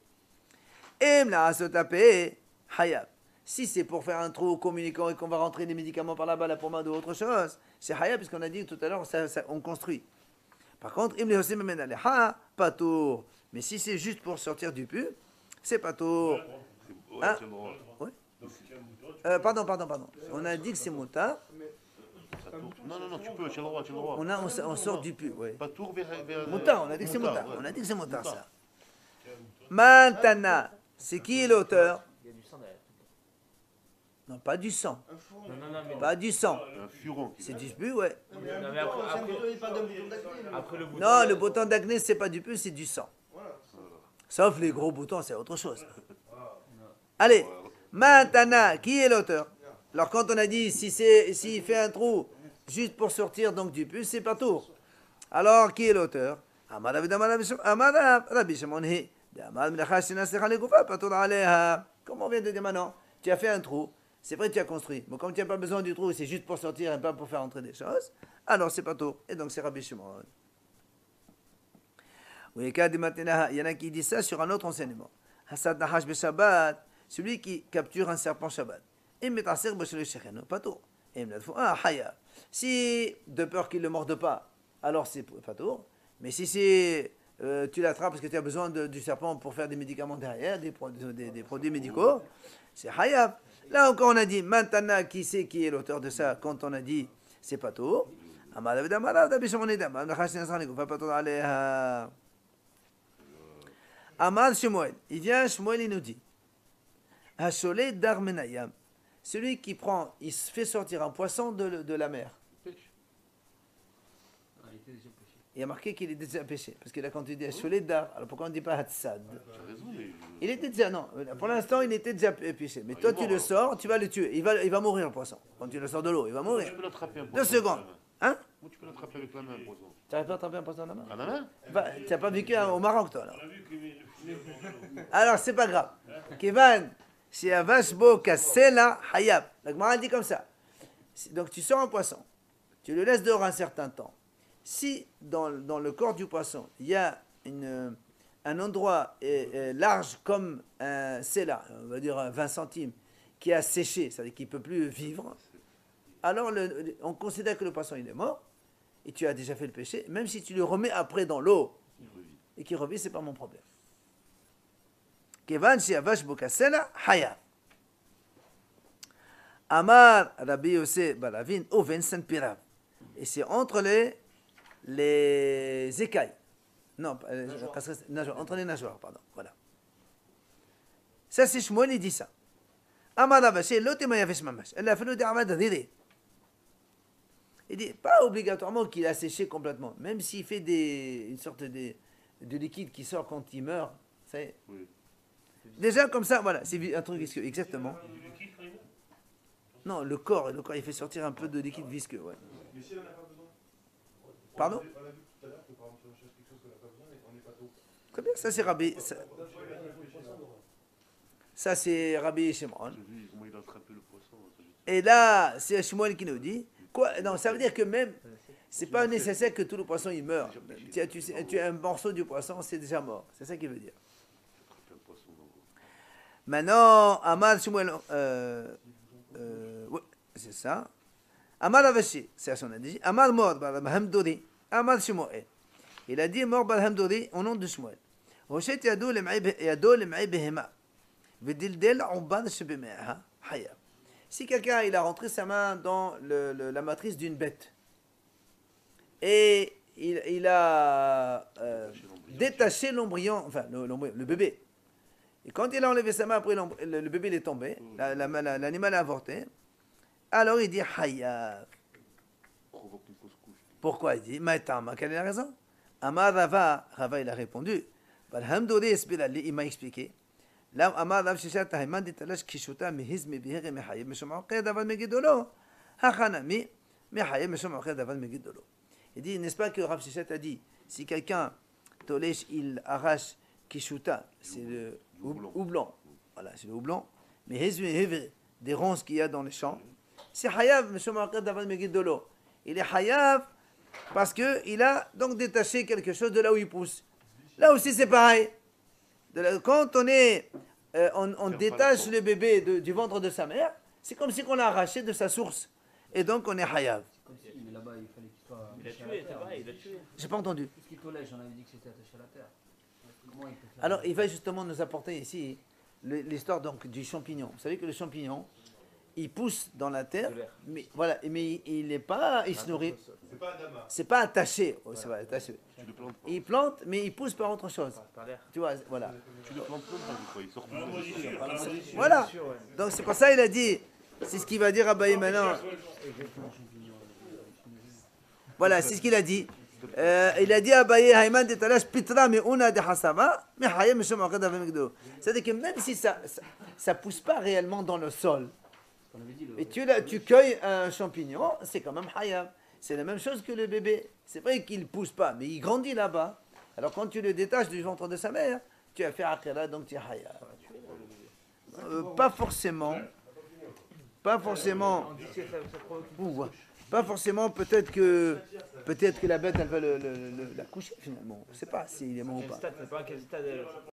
Em la Asotape Hayab. Si c'est pour faire un trou communicant et qu'on va rentrer des médicaments par là-bas, la pommade ou autre chose, c'est hayab, puisqu'on a dit tout à l'heure, on construit. Par contre, pas tour. Mais si c'est juste pour sortir du pus, c'est pas tour. Ouais, Hein? c'est le droit. Ouais. Pardon. On a dit que c'est mouta. Ça tourne. Non, tu peux, tu as le droit. On sort du pus, ouais. Pas tour vers. Mouta, on a dit que c'est mouta. ouais. On a dit que c'est mouta, ça. Maintenant, c'est qui est l'auteur? Il y a du sang derrière. Non, pas du sang. Non, mais Pas du sang. Un furon. C'est du pus, ouais. Non, mais après le bouton. Non, le bouton d'acné, c'est pas du pus, c'est du sang. Sauf les gros boutons, c'est autre chose. Allez, maintenant, qui est l'auteur? Alors quand on a dit, s'il fait un trou juste pour sortir donc du pus, c'est pas tout. Alors, qui est l'auteur? Comme on vient de dire maintenant, tu as fait un trou, C'est vrai que tu as construit, mais comme tu n'as pas besoin du trou, c'est juste pour sortir et pas pour faire entrer des choses, alors c'est pas tout. Et donc c'est Rabbi Shimon. Oui, il y en a qui disent ça sur un autre enseignement. Hassad Nahash Shabbat, celui qui capture un serpent Shabbat. Et met un serpent chez le Shecheno, pas tout. Et il me dit, Haya. Si, de peur qu'il ne le morde pas, alors c'est pas tout. Mais si c'est, tu l'attrapes parce que tu as besoin du serpent pour faire des médicaments derrière, des produits médicaux, c'est Hayab. Là encore on a dit, maintenant qui c'est qui est l'auteur de ça quand on a dit c'est pas tout. Amar Shmuel, il vient Shmuel il nous dit, Hacholé Darmenayam, celui qui prend, il se fait sortir un poisson de la mer. Il a marqué qu'il est déjà pêché. Parce que là, quand tu dis Hacholé Dar, alors pourquoi on ne dit pas Hatsad? Il était déjà, non, pour l'instant, il était déjà pêché. Mais toi, tu le sors, tu vas le tuer. Il va mourir, le poisson. Quand tu le sors de l'eau, il va mourir. Tu peux l'attraper un poisson. 2 secondes. Hein? Ou tu peux l'attraper avec la main, un poisson. Tu n'arrives pas à attraper un poisson dans la main? À la main? Tu n'as pas vécu au Maroc, toi, alors. Alors, c'est pas grave. Kevan, c'est Avashbo Kassela Hayab. La Gemara dit comme ça. Donc, tu sors un poisson. Tu le laisses dehors un certain temps. Si dans le corps du poisson, il y a un endroit large comme un Sela, on va dire 20 centimes, qui a séché, c'est-à-dire qu'il ne peut plus vivre, alors on considère que le poisson il est mort, et tu as déjà fait le péché, même si tu le remets après dans l'eau, et qu'il revit, ce n'est pas mon problème. Kevan shiavash bokasela haya. Amar Rabbi Yosef Baravin Oven Saint Pirav. Et c'est entre les écailles. Non, entre les nageoires, pardon. Voilà. Ça, c'est Shmuel, il dit ça. Amar Rabbi Lote Mayavesh Mamash. Elle a fait le Darmad Rire. Il dit, pas obligatoirement qu'il a séché complètement. Même s'il fait une sorte de liquide qui sort quand il meurt. C'est... Oui. Déjà, comme ça, voilà, c'est un truc visqueux. Exactement. Non, le corps, il fait sortir un peu de liquide visqueux, ouais. Mais si on n'a pas besoin. Pardon? On a vu tout à l'heure que par exemple, si on cherche quelque chose qu'on n'a pas besoin, on n'est pas tôt. Très bien, ça c'est Rabbi. Ça c'est Rabbi Shimon. Et là, c'est Shmuel qui nous dit. Quoi? Non, ça veut dire que même, c'est pas nécessaire que tout le poisson il meure. Tu as un morceau du poisson, c'est déjà mort. C'est ça qu'il veut dire. Maintenant, Amar Shmuel. Oui, c'est ça. Amar Avashi, c'est à son dit. Amar Mord Balhamdouri. Amar Shmuel. Il a dit Mord Balhamdouri au nom de Shmuel. Hoshet Yadou le Maï Behema. Vedildel Ombad Shebemeha. Hayab. Si quelqu'un il a rentré sa main dans la matrice d'une bête et il a détaché l'embryon, enfin le bébé, et quand il a enlevé sa main, après le bébé il est tombé, l'animal a avorté, alors il dit Hayab. Pourquoi il dit Maïtama, quelle est la raison? Amar Rava il a répondu, il m'a expliqué. لو أمر رب ششات هيمان دي تلاش كيشوتا مهزم بهغي محيب مشوم عقيد أفضل مجدولو هخنا محيب مشوم عقيد أفضل مجدولو. Il dit, n'est-ce pas que Rav Sheshet a dit, si quelqu'un tolesh, il arrache kishuta, c'est le houblon, voilà, c'est le houblon, mais hezmi des ronces qu'il y a dans les champs, c'est hayav meshom aqad avad megidolo. Il est hayav parce que il a donc détaché quelque chose de là où il pousse. Là aussi c'est pareil. Quand on détache le bébé du ventre de sa mère, c'est comme si on l'a arraché de sa source. Et donc on est hayav. Mais là-bas, il fallait qu'il soit. Il a tué, c'est vrai, il a tué. J'ai pas entendu. Puisqu'il collège, on avait dit que c'était attaché à la terre. Comment il peut faire? Alors il va justement nous apporter ici l'histoire donc du champignon. Vous savez que le champignon, il pousse dans la terre, mais voilà, mais il se nourrit. C'est pas un amas. C'est pas attaché. Oh, c'est pas attaché. Il plante, mais il pousse par autre chose. Par l'air. Tu vois, voilà. Tu le plantes pas, il sort plus. Voilà. Donc c'est pour ça il a dit, c'est ce qu'il va dire à Abaye maintenant. Voilà, c'est ce qu'il a dit. Il a dit à Abaye, Hayman de Talash Pitra mais una de Hasava, mais Hayam Meshom Akad Avemegdo. C'est-à-dire que même si ça pousse pas réellement dans le sol, et tu cueilles un champignon, c'est quand même Hayam. C'est la même chose que le bébé. C'est vrai qu'il ne pousse pas, mais il grandit là-bas. Alors quand tu le détaches du ventre de sa mère, tu as fait Akira, donc tu es Hayam. Pas forcément. pas forcément. On dit que ça provoque une Ouh, fausse ouais. couche. Pas forcément, peut-être que la bête, elle va la coucher finalement. On ne sait pas s'il est mort ou Quel pas. stade, c'est pas à quel stade